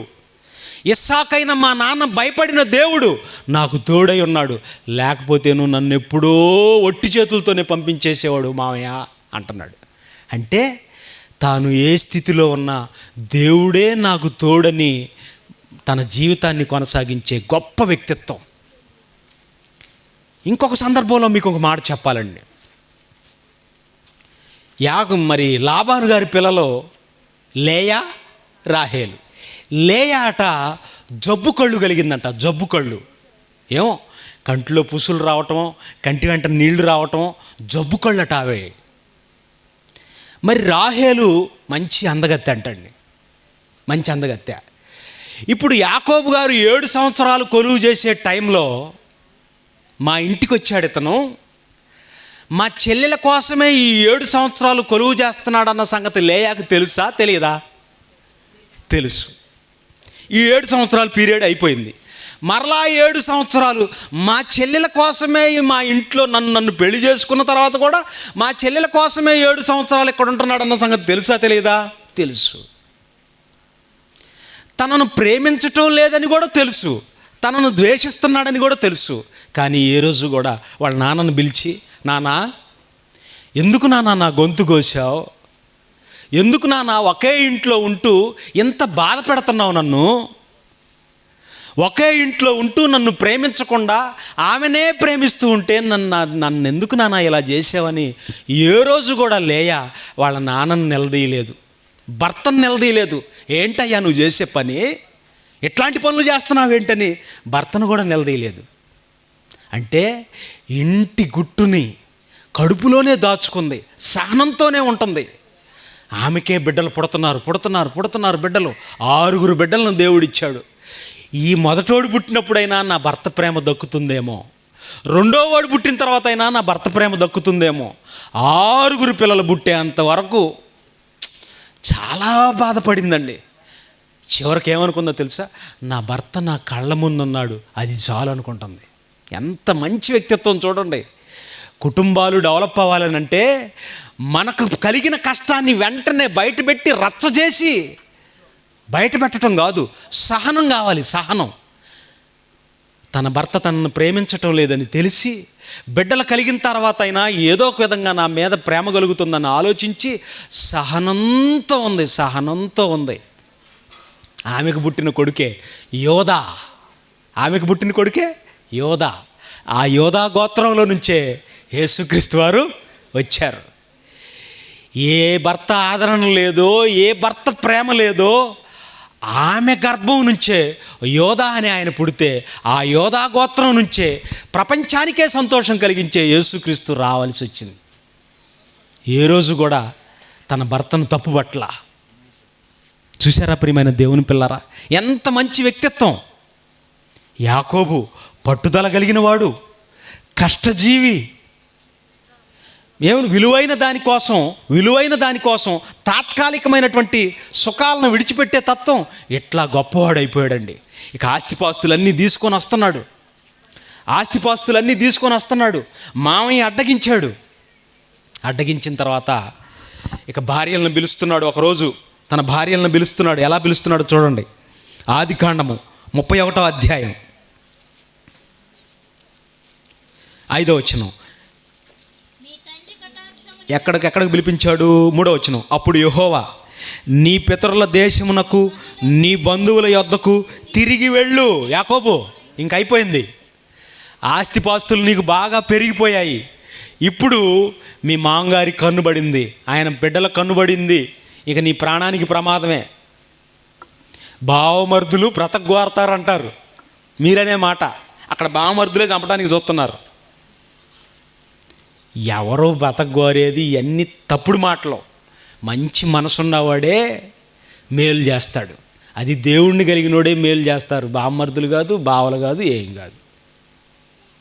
ఇస్సాకైన మా నాన్న భయపడిన దేవుడు నాకు తోడై ఉన్నాడు. లేకపోతే నువ్వు నన్ను ఎప్పుడో ఒట్టి చేతులతోనే పంపించేసేవాడు మావయ్య అంటున్నాడు. అంటే తాను ఏ స్థితిలో ఉన్నా దేవుడే నాకు తోడని తన జీవితాన్ని కొనసాగించే గొప్ప వ్యక్తిత్వం. ఇంకొక సందర్భంలో మీకు ఒక మాట చెప్పాలండి. మరి లాబాను గారి పిల్లలో లేయా, రాహేలు. లేయా అట జబ్బు కళ్ళు కలిగిందంట. జబ్బు కళ్ళు ఏమో కంటిలో పుసులు రావటం, కంటి వెంట నీళ్లు రావటం, జబ్బు కళ్ళు అట అవే. మరి రాహేలు మంచి అందగత్తె అంటండి, మంచి అందగత్తె. ఇప్పుడు యాకోబు గారు 7 సంవత్సరాలు కొలువు చేసే టైంలో మా ఇంటికి వచ్చాడు ఇతను. మా చెల్లెల కోసమే ఈ 7 సంవత్సరాలు కొలువు చేస్తున్నాడన్న సంగతి లేయాకు తెలుసా, తెలియదా? తెలుసు. ఈ 7 సంవత్సరాల పీరియడ్ అయిపోయింది. మరలా 7 సంవత్సరాలు మా చెల్లెల కోసమే మా ఇంట్లో నన్ను పెళ్లి చేసుకున్న తర్వాత కూడా మా చెల్లెల కోసమే 7 సంవత్సరాలు ఇక్కడ ఉంటున్నాడన్న సంగతి తెలుసా, తెలియదా? తెలుసు. తనను ప్రేమించటం లేదని కూడా తెలుసు, తనను ద్వేషిస్తున్నాడని కూడా తెలుసు. కానీ ఏ రోజు కూడా వాళ్ళ నాన్నను పిలిచి, నానా ఎందుకు నాన్న నా గొంతు కోసావు, ఎందుకు నాన్న ఒకే ఇంట్లో ఉంటూ ఎంత బాధ పెడుతున్నావు నన్ను, ఒకే ఇంట్లో ఉంటూ నన్ను ప్రేమించకుండా ఆమెనే ప్రేమిస్తూ ఉంటే నన్ను ఎందుకు నాన్న ఇలా చేసావని ఏ రోజు కూడా లేయా వాళ్ళ నాన్నను నిలదీయలేదు, భర్తను నిలదీయలేదు. ఏంటయ్యా నువ్వు చేసే పని, ఎట్లాంటి పనులు చేస్తున్నావు ఏంటని భర్తను కూడా నిలదీయలేదు. అంటే ఇంటి గుట్టుని కడుపులోనే దాచుకుంది, సహనంతోనే ఉంటుంది. ఆమెకే బిడ్డలు పుడుతున్నారు బిడ్డలు. 6 బిడ్డలను దేవుడిచ్చాడు. ఈ మొదటోడు పుట్టినప్పుడైనా నా భర్త ప్రేమ దక్కుతుందేమో, రెండోవాడు పుట్టిన తర్వాత అయినా నా భర్త ప్రేమ దక్కుతుందేమో, 6 పిల్లలు పుట్టేంత వరకు చాలా బాధపడిందండి. చివరికి ఏమనుకుందో తెలుసా? నా భర్త నా కళ్ళ ముందున్నాడు, అది చాలు అనుకుంటుంది. ఎంత మంచి వ్యక్తిత్వం చూడండి. కుటుంబాలు డెవలప్ అవ్వాలనంటే మనకు కలిగిన కష్టాన్ని వెంటనే బయటపెట్టి రచ్చ చేసి బయట పెట్టడం కాదు, సహనం కావాలి. సహనం. తన భర్త తనను ప్రేమించటం లేదని తెలిసి బిడ్డలు కలిగిన తర్వాత అయినా ఏదో ఒక విధంగా నా మీద ప్రేమ కలుగుతుందని ఆలోచించి సహనంతో ఉంది. ఆమెకు పుట్టిన కొడుకే యోధా. ఆ యోధా గోత్రంలో నుంచే యేసుక్రీస్తు వారు వచ్చారు. ఏ భర్త ఆదరణ లేదో, ఏ భర్త ప్రేమ లేదో, ఆమె గర్భం నుంచే యోధా అని ఆయన పుడితే ఆ యోధా గోత్రం నుంచే ప్రపంచానికే సంతోషం కలిగించే యేసుక్రీస్తు రావాల్సి వచ్చింది. ఏ రోజు కూడా తన భర్తను తప్పుపట్ల. చూసారా ప్రియమైన దేవుని పిల్లరా, ఎంత మంచి వ్యక్తిత్వం. యాకోబు పట్టుదల కలిగిన వాడు, కష్టజీవి. విలువైన దానికోసం తాత్కాలికమైనటువంటి సుఖాలను విడిచిపెట్టే తత్వం. ఇట్లా గొప్పవాడు అయిపోయాడండి. ఇక ఆస్తిపాస్తులన్నీ తీసుకొని వస్తున్నాడు. మామయ్య అడ్డగించిన తర్వాత ఇక భార్యలను పిలుస్తున్నాడు. ఒకరోజు తన భార్యలను పిలుస్తున్నాడు. ఎలా పిలుస్తున్నాడు చూడండి. ఆదికాండము 31వ అధ్యాయం 5వ వచనం. ఎక్కడికి పిలిపించాడు? 3వ వచనం. అప్పుడు యెహోవా, నీ పితరుల దేశమునకు నీ బంధువుల యొద్దకు తిరిగి వెళ్ళు. యాకోబు, ఇంకైపోయింది. ఆస్తిపాస్తులు నీకు బాగా పెరిగిపోయాయి. ఇప్పుడు మీ మామగారి కన్నుబడింది, ఆయన బిడ్డల కన్నుబడింది. ఇక నీ ప్రాణానికి ప్రమాదమే. బావమర్దులు బ్రతకగోరతారంటారు మీరనే మాట. అక్కడ బావమర్దులే చంపడానికి చూస్తున్నారు. ఎవరో బ్రతకగోరేది ఇవన్నీ తప్పుడు మాటలు. మంచి మనసున్నవాడే మేలు చేస్తాడు. అది దేవుణ్ణి కలిగినోడే మేలు చేస్తారు. బావమర్దులు కాదు, బావలు కాదు, ఏం కాదు.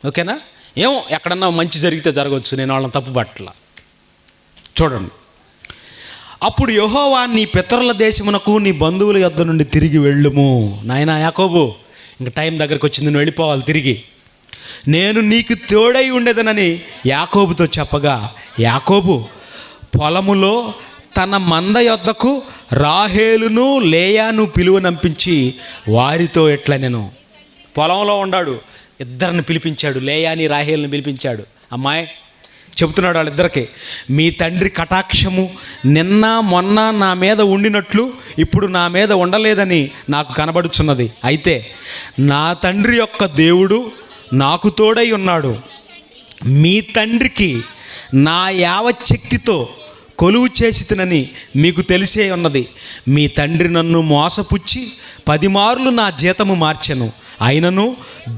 ఓకేనా? ఏమో ఎక్కడన్నా మంచి జరిగితే జరగవచ్చు, నేను వాళ్ళని తప్పు పట్ల. చూడండి. అప్పుడు యెహోవా, నీ పితరుల దేశమునకు నీ బంధువుల యొద్ద నుండి తిరిగి వెళ్ళుము. నాయనా యాకోబు, ఇంక టైం దగ్గరకు వచ్చింది, నువ్వు వెళ్ళిపోవాలి తిరిగి. నేను నీకు తోడై ఉండేదనని యాకోబుతో చెప్పగా, యాకోబు పొలములో తన మంద యొద్దకు రాహేలును లేయాను పిలువనంపించి వారితో ఎట్లా, నేను పొలంలో ఉన్నాడు, ఇద్దరిని పిలిపించాడు. లేయాని రాహేలుని పిలిపించాడు. అమ్మాయి చెబుతున్నాడు వాళ్ళిద్దరికి, మీ తండ్రి కటాక్షము నిన్న మొన్న నా మీద ఉండినట్లు ఇప్పుడు నా మీద ఉండలేదని నాకు కనబడుచున్నది. అయితే నా తండ్రి యొక్క దేవుడు నాకు తోడై ఉన్నాడు. మీ తండ్రికి నా యావచ్చక్తితో కొలువు చేసినని మీకు తెలిసే ఉన్నది. మీ తండ్రి నన్ను మోసపుచ్చి 10 మార్లు నా జీతము మార్చెను. అయినను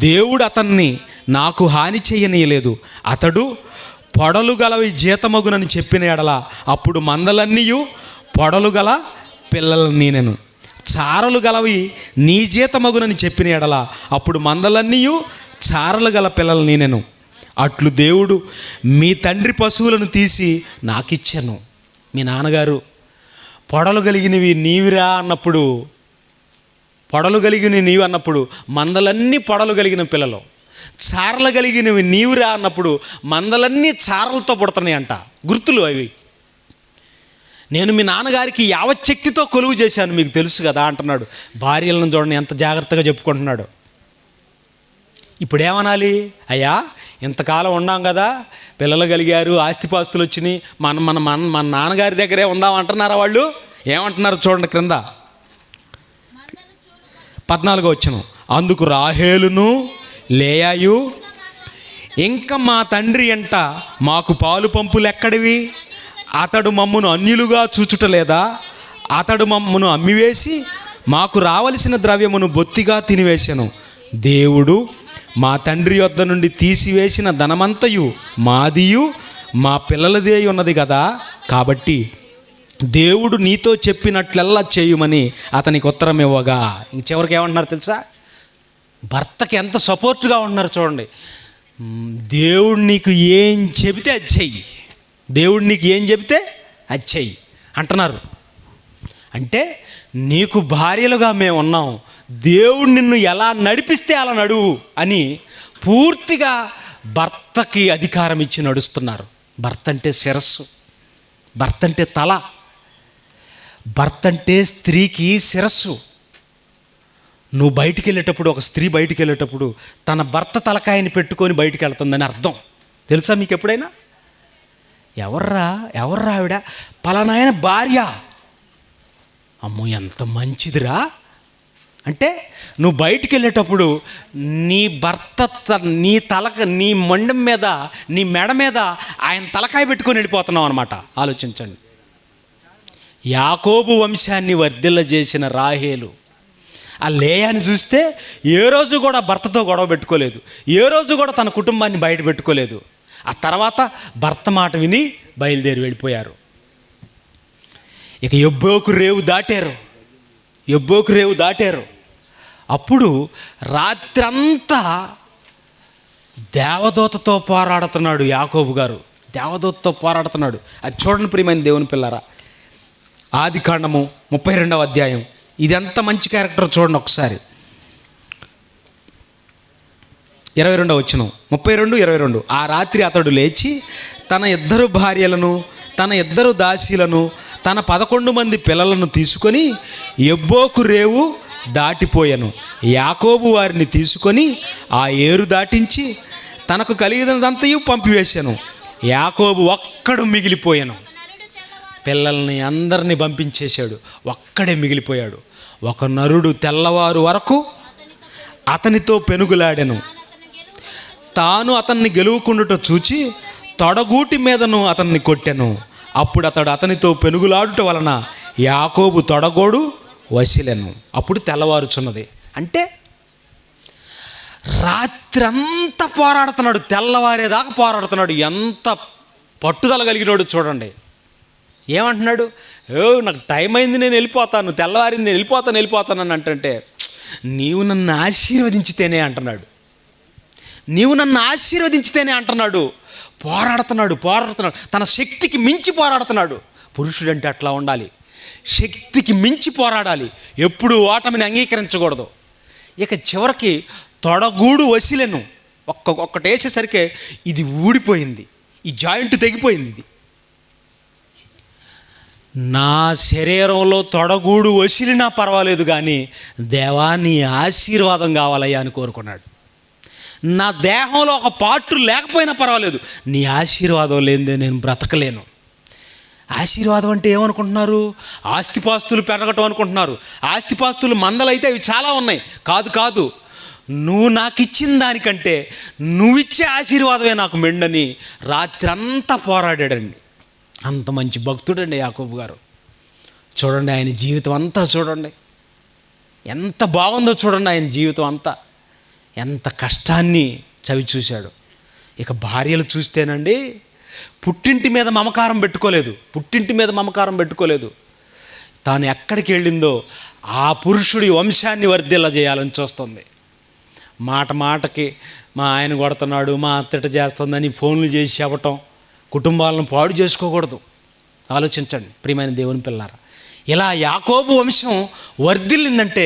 దేవుడు అతన్ని నాకు హాని చేయనీయలేదు. అతడు పొడలు గలవి జీతమగునని చెప్పిన ఎడల అప్పుడు మందలన్నీయు పొడలు గల పిల్లలను నేనెను. చారలు గలవి నీ జీతమగునని చెప్పిన ఎడల అప్పుడు మందలన్నీయు చారలు గల పిల్లలు నేనెను. అట్లు దేవుడు మీ తండ్రి పశువులను తీసి నాకిచ్చాను. మీ నాన్నగారు పొడలు కలిగినవి నీవిరా అన్నప్పుడు, పొడలు కలిగినవి నీవు అన్నప్పుడు మందలన్నీ పొడలు కలిగిన పిల్లలు. చారలు కలిగినవి నీవురా అన్నప్పుడు మందలన్నీ చారలతో పుడుతున్నాయి అంట. గుర్తులు అవి. నేను మీ నాన్నగారికి యావచ్చక్తితో కొలువు చేశాను, మీకు తెలుసు కదా అంటున్నాడు. భార్యలను చూడండి ఎంత జాగ్రత్తగా చెప్పుకుంటున్నాడు. ఇప్పుడు ఏమనాలి? అయ్యా ఇంతకాలం ఉన్నాం కదా, పిల్లలు కలిగారు, ఆస్తిపాస్తులు వచ్చినాయి, మన నాన్నగారి దగ్గరే ఉందాం అంటున్నారా వాళ్ళు? ఏమంటున్నారు చూడండి క్రింద 14వ వచనం. అందుకు రాహేలును లేయాయు, ఇంకా మా తండ్రి ఎంట మాకు పాలు పంపులు ఎక్కడివి? అతడు మమ్మను అన్యులుగా చూచుటలేదా? అతడు మమ్మను అమ్మివేసి మాకు రావలసిన ద్రవ్యమును బొత్తిగా తినివేశాను. దేవుడు మా తండ్రి యొద్ద నుండి తీసివేసిన ధనమంతయు మాదియు మా పిల్లలదే ఉన్నది కదా. కాబట్టి దేవుడు నీతో చెప్పినట్లెల్లా చేయమని అతనికి ఉత్తరం ఇవ్వగా, చివరికి ఏమంటున్నారు తెలుసా? భర్తకి ఎంత సపోర్ట్గా ఉన్నారు చూడండి. దేవుడు నీకు ఏం చెబితే అది చెయ్యి, దేవుడు నీకు ఏం చెబితే అది చెయ్యి అంటున్నారు. అంటే నీకు భార్యలుగా మేము ఉన్నాం, దేవుడు నిన్ను ఎలా నడిపిస్తే అలా నడువు అని పూర్తిగా భర్తకి అధికారం ఇచ్చి నడుస్తున్నారు. భర్త అంటే శిరస్సు. భర్త అంటే తల, భర్త అంటే స్త్రీకి శిరస్సు. నువ్వు బయటికి వెళ్ళేటప్పుడు, ఒక స్త్రీ బయటికి వెళ్ళేటప్పుడు తన భర్త తలకాయని పెట్టుకొని బయటికి వెళ్తుందని అర్థం. తెలుసా మీకు ఎప్పుడైనా? ఎవర్రా ఆవిడ? పలానాయన భార్య. అమ్మో ఎంత మంచిదిరా అంటే, నువ్వు బయటికి వెళ్ళేటప్పుడు నీ భర్త నీ మొండం మీద, నీ మెడ మీద ఆయన తలకాయ పెట్టుకొని వెళ్ళిపోతున్నావు అనమాట. ఆలోచించండి. యాకోబు వంశాన్ని వర్ధిల్లజేసిన రాహేలు, ఆ లేయాని చూస్తే ఏ రోజు కూడా భర్తతో గొడవ పెట్టుకోలేదు, ఏ రోజు కూడా తన కుటుంబాన్ని బయట పెట్టుకోలేదు. ఆ తర్వాత భర్త మాట విని బయలుదేరి వెళ్ళిపోయారు. ఇక యబ్బోకు రేవు దాటారు. అప్పుడు రాత్రంతా దేవదూతతో పోరాడుతున్నాడు యాకోబు గారు. దేవదూతతో పోరాడుతున్నాడు. అది చూడండి ప్రియమైన దేవుని పిల్లారా, ఆదికాండము 32వ అధ్యాయం. ఇది ఎంత మంచి క్యారెక్టర్ చూడండి ఒకసారి. 22వ వచనం, 32:22. ఆ రాత్రి అతడు లేచి తన 2 భార్యలను, తన 2 దాసీలను, తన 11 మంది పిల్లలను తీసుకొని యబ్బోకు రేవు దాటిపోయాను. యాకోబు వారిని తీసుకొని ఆ ఏరు దాటించి తనకు కలిగినదంతయు పంపివేశాను. యాకోబు ఒక్కడు మిగిలిపోయాను. పిల్లల్ని అందరినీ పంపించేశాడు, ఒక్కడే మిగిలిపోయాడు. ఒక నరుడు తెల్లవారు వరకు అతనితో పెనుగులాడెను. తాను అతన్ని గెలువుకుండుట చూచి తొడగూటి మీదను అతన్ని కొట్టెను. అప్పుడు అతడు అతనితో పెనుగులాడుట వలన యాకోబు తొడగోడు వసిలెను. అప్పుడు తెల్లవారుచున్నది. అంటే రాత్రంతా పోరాడుతున్నాడు, తెల్లవారేదాకా పోరాడుతున్నాడు. ఎంత పట్టుదల కలిగినాడు చూడండి. ఏమంటున్నాడు? నాకు టైం అయింది, నేను వెళ్ళిపోతాను, తెల్లవారింది, నేను వెళ్ళిపోతాను అని అంటే, నీవు నన్ను ఆశీర్వదించితేనే అంటున్నాడు. పోరాడుతున్నాడు. తన శక్తికి మించి పోరాడుతున్నాడు. పురుషుడంటే అట్లా ఉండాలి, శక్తికి మించి పోరాడాలి, ఎప్పుడు ఓటమిని అంగీకరించకూడదు. ఇక చివరికి తొడగూడు వసిలెను. ఒక్కటి వేసేసరికి ఇది ఊడిపోయింది, ఈ జాయింట్ తెగిపోయింది. ఇది నా శరీరంలో తొడగూడు వసిలినా పర్వాలేదు, కానీ దేవా నీ ఆశీర్వాదం కావాలయ్యా అని కోరుకున్నాడు. నా దేహంలో ఒక పార్టు లేకపోయినా పర్వాలేదు, నీ ఆశీర్వాదం లేనిదే నేను బ్రతకలేను. ఆశీర్వాదం అంటే ఏమనుకుంటున్నారు? ఆస్తిపాస్తులు పెరగటం అనుకుంటున్నారు. ఆస్తిపాస్తులు మందలైతే అవి చాలా ఉన్నాయి. కాదు, నువ్వు నాకు ఇచ్చిన దానికంటే నువ్విచ్చే ఆశీర్వాదమే నాకు మెండని రాత్రంతా పోరాడాడండి. అంత మంచి భక్తుడండి యాకోబు గారు. చూడండి ఆయన జీవితం అంతా, చూడండి ఎంత బాగుందో చూడండి. ఆయన జీవితం అంతా ఎంత కష్టాన్ని చవి చూశాడు. ఇక భార్యలు చూస్తేనండి, పుట్టింటి మీద మమకారం పెట్టుకోలేదు. తాను ఎక్కడికి వెళ్ళిందో ఆ పురుషుడి వంశాన్ని వర్ధిల్లజేయాలని చూస్తుంది. మాటకి మా ఆయన కొడుతున్నాడు, మా అత్తట చేస్తుందని ఫోన్లు చేసి చెప్పటం, కుటుంబాలను పాడు చేసుకోకూడదు. ఆలోచించండి ప్రియమైన దేవుని పిల్లారా. ఇలా యాకోబు వంశం వర్ధిల్లిందంటే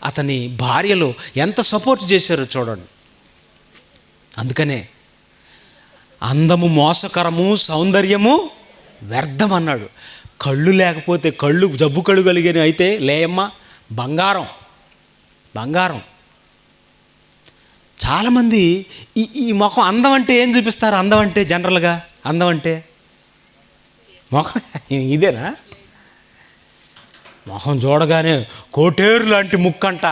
అతని భార్యలు ఎంత సపోర్ట్ చేశారో చూడండి. అందుకనే అందము మోసకరము, సౌందర్యము వ్యర్థం అన్నాడు. కళ్ళు లేకపోతే, జబ్బు కళ్ళు కలిగిన అయితే లేయమ్మ బంగారం. చాలామంది ఈ ముఖం అందం అంటే ఏం చూపిస్తారు? అందం అంటే జనరల్గా ముఖం ఇదేనా? మొహం చూడగానే కోటేరు లాంటి ముక్కంట,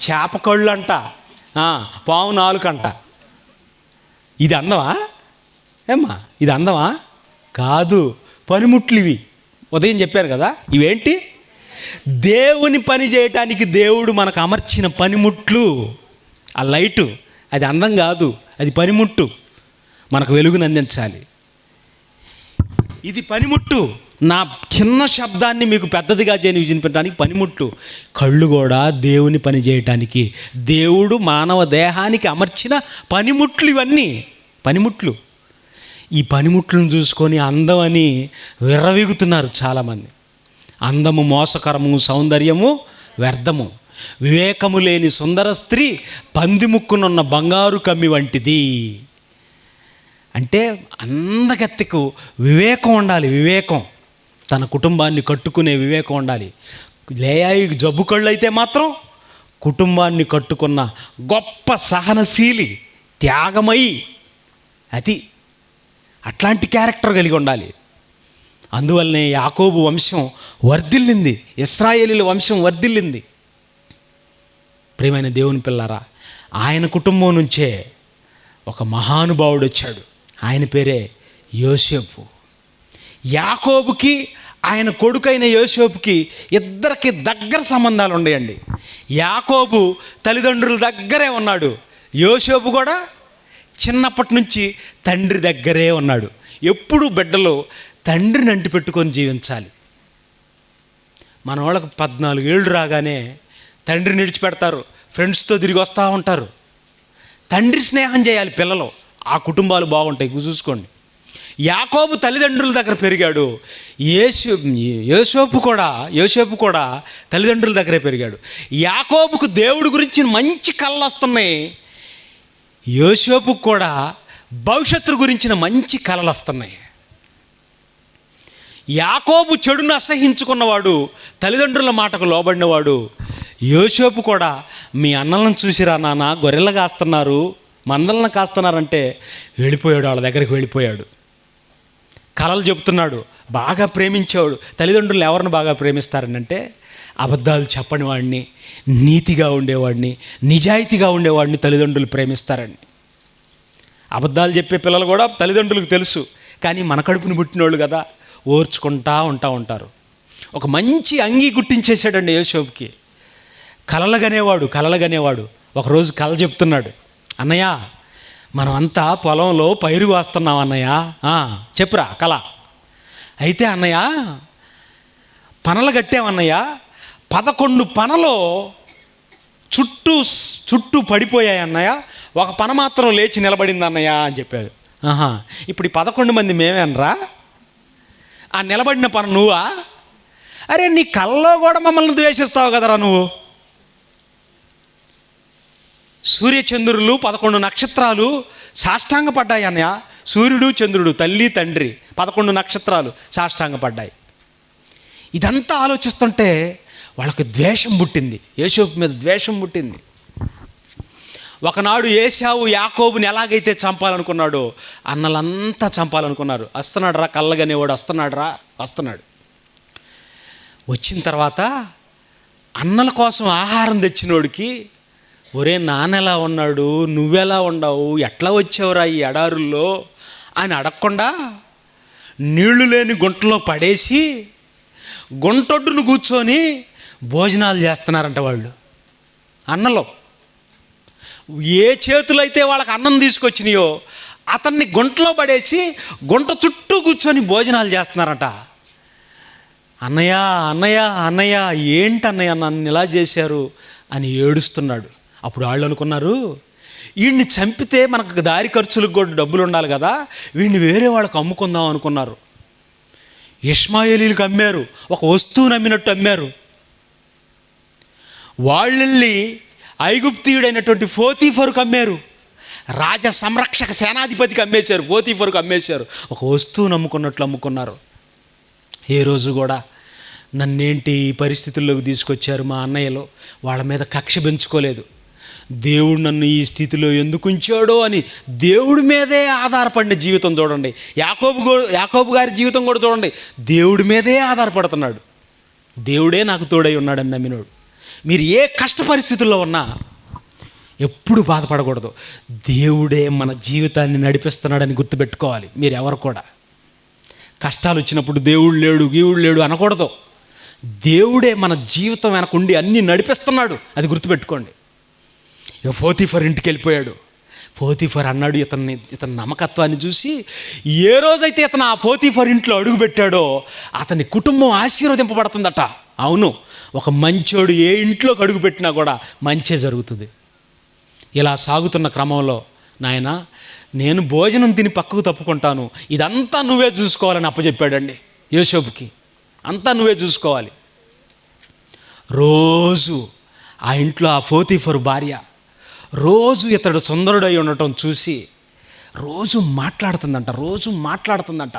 చేప కళ్ళు అంట, పావు నాలుకంట. ఇది అందమా ఏమ్మా? ఇది అందమా? కాదు, పనిముట్లు ఇవి. ఉదయం చెప్పారు కదా, ఇవేంటి? దేవుని పని చేయటానికి దేవుడు మనకు అమర్చిన పనిముట్లు. ఆ లైటు అది అందం కాదు, అది పనిముట్టు, మనకు వెలుగును అందించాలి. ఇది పనిముట్టు. నా చిన్న శబ్దాన్ని మీకు పెద్దదిగా వినిపించడానికి పనిముట్లు. కళ్ళు కూడా దేవుని పని చేయటానికి దేవుడు మానవ దేహానికి అమర్చిన పనిముట్లు. ఇవన్నీ పనిముట్లు. ఈ పనిముట్లను చూసుకొని అందం అని విర్రవీగుతున్నారు చాలామంది. అందము మోసకరము, సౌందర్యము వ్యర్థము. వివేకము లేని సుందర స్త్రీ పంది ముక్కునున్న బంగారు కమ్మి వంటిది. అంటే అందగత్తెకు వివేకం ఉండాలి. తన కుటుంబాన్ని కట్టుకునే వివేకం ఉండాలి. లేయాయి జబ్బు కళ్ళు అయితే మాత్రం కుటుంబాన్ని కట్టుకున్న గొప్ప సహనశీలి, త్యాగమయి, అట్లాంటి క్యారెక్టర్ కలిగి ఉండాలి. అందువల్లనే యాకోబు వంశం వర్ధిల్లింది, ఇశ్రాయేలీల వంశం వర్ధిల్లింది. ప్రియమైన దేవుని పిల్లారా, ఆయన కుటుంబం నుంచే ఒక మహానుభావుడు వచ్చాడు. ఆయన పేరే యోసేపు. యాకోబుకి ఆయన కొడుకైన యోసేపుకి ఇద్దరికి దగ్గర సంబంధాలు ఉన్నాయండి. యాకోబు తల్లిదండ్రుల దగ్గరే ఉన్నాడు, యోసేపు కూడా చిన్నప్పటి నుంచి తండ్రి దగ్గరే ఉన్నాడు. ఎప్పుడు బిడ్డలు తండ్రిని అంటి పెట్టుకొని జీవించాలి. మన వాళ్ళకి 14 ఏళ్ళు రాగానే తండ్రిని విడిచిపెడతారు, ఫ్రెండ్స్తో తిరిగి వస్తూ ఉంటారు. తండ్రి స్నేహం చేయాలి పిల్లలు, ఆ కుటుంబాలు బాగుంటాయి. చూసుకోండి, యాకోబు తల్లిదండ్రుల దగ్గర పెరిగాడు, యోసేపు కూడా తల్లిదండ్రుల దగ్గరే పెరిగాడు. యాకోబుకు దేవుడి గురించి మంచి కళలు వస్తున్నాయి, యోసేపుకు కూడా భవిష్యత్తు గురించిన మంచి కళలు వస్తున్నాయి. యాకోబు చెడును అసహించుకున్నవాడు, తల్లిదండ్రుల మాటకు లోబడినవాడు. యోసేపు కూడా మీ అన్నలను చూసిరా నాన్న, గొర్రెలు కాస్తున్నారు, మందలను కాస్తున్నారంటే వెళ్ళిపోయాడు, వాళ్ళ దగ్గరికి వెళ్ళిపోయాడు. కలలు చెప్తున్నాడు, బాగా ప్రేమించేవాడు. తల్లిదండ్రులు ఎవరిని బాగా ప్రేమిస్తారనంటే అబద్ధాలు చెప్పని వాడిని, నీతిగా ఉండేవాడిని, నిజాయితీగా ఉండేవాడిని తల్లిదండ్రులు ప్రేమిస్తారండి. అబద్ధాలు చెప్పే పిల్లలు కూడా తల్లిదండ్రులకు తెలుసు, కానీ మన కడుపుని పుట్టినోళ్ళు కదా, ఓర్చుకుంటూ ఉంటారు. ఒక మంచి అంగీ గుట్టించేశాడండి యోసేపుకి. కలలుగనేవాడు. ఒకరోజు కల చెప్తున్నాడు, అన్నయ్య మనం అంతా పొలంలో పైరు వేస్తున్నాం అన్నయ్య. చెప్పురా కళ. అయితే అన్నయ్య పనలు కట్టామన్నయ్య, 11 పనలు చుట్టూ పడిపోయాయి అన్నయ్య, ఒక పన మాత్రం లేచి నిలబడింది అన్నయ్య అని చెప్పాడు. ఇప్పుడు ఈ 11 మంది మేమేనరా, ఆ నిలబడిన పన నువ్వా? అరే నీ కళ్ళలో కూడా మమ్మల్ని ద్వేషిస్తావు కదరా నువ్వు. సూర్యచంద్రులు 11 నక్షత్రాలు సాష్టాంగపడ్డాయి అన్నయ్య. సూర్యుడు చంద్రుడు, తల్లి తండ్రి, 11 నక్షత్రాలు సాష్టాంగపడ్డాయి. ఇదంతా ఆలోచిస్తుంటే వాళ్ళకి ద్వేషం పుట్టింది, యోసేపు మీద ద్వేషం పుట్టింది. ఒకనాడు ఏశావు యాకోబుని ఎలాగైతే చంపాలనుకున్నాడో అన్నలంతా చంపాలనుకున్నారు. వస్తున్నాడు రా కళ్ళగనేవాడు, వస్తున్నాడు. వచ్చిన తర్వాత అన్నల కోసం ఆహారం తెచ్చినోడికి, ఒరే నాన్న ఎలా ఉన్నాడు, నువ్వెలా ఉన్నావు, ఎట్లా వచ్చావురా ఈ ఎడారుల్లో అని అడగకుండా నీళ్లు లేని గుంటలో పడేసి గుంటొడ్డును కూర్చొని భోజనాలు చేస్తున్నారంట వాళ్ళు. అన్నలో ఏ చేతులైతే వాళ్ళకి అన్నం తీసుకొచ్చినాయో అతన్ని గుంటలో పడేసి గుంట చుట్టూ కూర్చొని భోజనాలు చేస్తున్నారట. అన్నయ్య ఏంటన్నయ్య నన్ను ఇలా చేశారు అని ఏడుస్తున్నాడు. అప్పుడు వాళ్ళు అనుకున్నారు, వీడిని చంపితే మనకు దారి ఖర్చులకు కూడా డబ్బులు ఉండాలి కదా, వీడిని వేరే వాళ్ళకి అమ్ముకుందాం అనుకున్నారు. ఇష్మాయేలీలకు అమ్మారు, ఒక వస్తువుని అమ్మినట్టు అమ్మారు. వాళ్ళెళ్ళి ఐగుప్తీయుడైనటువంటి పోతీఫరుకు అమ్మారు, రాజ సంరక్షక సేనాధిపతికి అమ్మేశారు, పోతీఫరుకు అమ్మేశారు. ఒక వస్తువుని అమ్ముకున్నారు. ఏ రోజు కూడా నన్నేంటి ఈ పరిస్థితుల్లోకి తీసుకొచ్చారు మా అన్నయ్యలో, వాళ్ళ మీద కక్ష పెంచుకోలేదు. దేవుడు నన్ను ఈ స్థితిలో ఎందుకు ఉంచాడో అని దేవుడి మీదే ఆధారపడిన జీవితం చూడండి. యాకోబు గారి జీవితం కూడా చూడండి, దేవుడి మీదే ఆధారపడుతున్నాడు. దేవుడే నాకు తోడై ఉన్నాడని నమ్మినోడు. మీరు ఏ కష్ట పరిస్థితుల్లో ఉన్నా ఎప్పుడు బాధపడకూడదు, దేవుడే మన జీవితాన్ని నడిపిస్తున్నాడని గుర్తుపెట్టుకోవాలి. మీరు ఎవరు కూడా కష్టాలు వచ్చినప్పుడు దేవుడు లేడు అనకూడదు. దేవుడే మన జీవితం వెనకుండి అన్నీ నడిపిస్తున్నాడు, అది గుర్తుపెట్టుకోండి. ఇక పోతీఫర్ ఇంటికి వెళ్ళిపోయాడు. పోతీఫర్ అన్నాడు, ఇతని నమ్మకత్వాన్ని చూసి ఏ రోజైతే ఇతను ఆ పోతీఫర్ ఇంట్లో అడుగు పెట్టాడో అతని కుటుంబం ఆశీర్వదింపబడుతుందట. అవును, ఒక మంచోడు ఏ ఇంట్లోకి అడుగు పెట్టినా కూడా మంచే జరుగుతుంది. ఇలా సాగుతున్న క్రమంలో, నాయన నేను భోజనం తిని పక్కకు తప్పుకుంటాను, ఇదంతా నువ్వే చూసుకోవాలని అప్పచెప్పాడండి యోసేపుకి. అంతా నువ్వే చూసుకోవాలి. రోజు ఆ ఇంట్లో ఆ పోతీఫరు భార్య రోజు ఇతడు సుందరుడై ఉండటం చూసి రోజు మాట్లాడుతుందంట.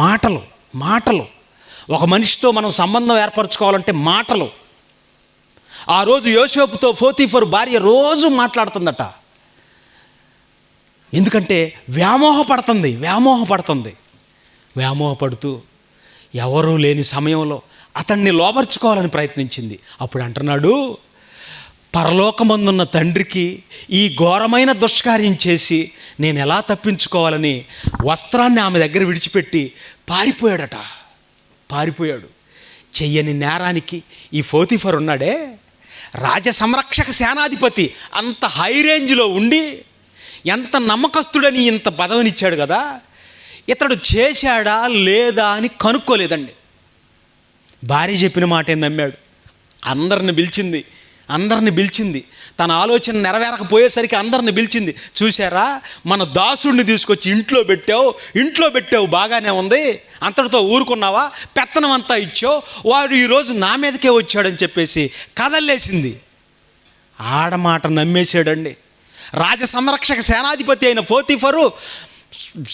మాటలు మాటలు. ఒక మనిషితో మనం సంబంధం ఏర్పరచుకోవాలంటే మాటలు. ఆ రోజు యోసేపుతో పోతీఫరు భార్య రోజు మాట్లాడుతుందట. ఎందుకంటే వ్యామోహపడుతూ ఎవరూ లేని సమయంలో అతన్ని లోబర్చుకోవాలని ప్రయత్నించింది. అప్పుడు అంటున్నాడు, పరలోకమందున్న తండ్రికి ఈ ఘోరమైన దుష్కార్యం చేసి నేను ఎలా తప్పించుకోవాలని వస్త్రాన్ని ఆమె దగ్గర విడిచిపెట్టి పారిపోయాడు. చెయ్యని నేరానికి ఈ పోతీఫర్ ఉన్నాడే, రాజ సంరక్షక సేనాధిపతి, అంత హై రేంజ్లో ఉండి ఎంత నమ్మకస్తుడని ఇంత పదవినిచ్చాడు కదా, ఇతడు చేశాడా లేదా అని కనుక్కోలేదండి. భార్య చెప్పిన మాటే నమ్మాడు. అందరిని పిలిచింది. తన ఆలోచన నెరవేరకపోయేసరికి అందరిని పిలిచింది. చూసారా, మన దాసుడిని తీసుకొచ్చి ఇంట్లో పెట్టావు బాగానే ఉంది, అంతటితో ఊరుకున్నావా, పెత్తనం అంతా ఇచ్చావు, వాడు ఈరోజు నా మీదకే వచ్చాడని చెప్పేసి కదల్లేసింది. ఆడమాట నమ్మేశాడండి. రాజ సంరక్షక సేనాధిపతి అయిన పోతీఫరు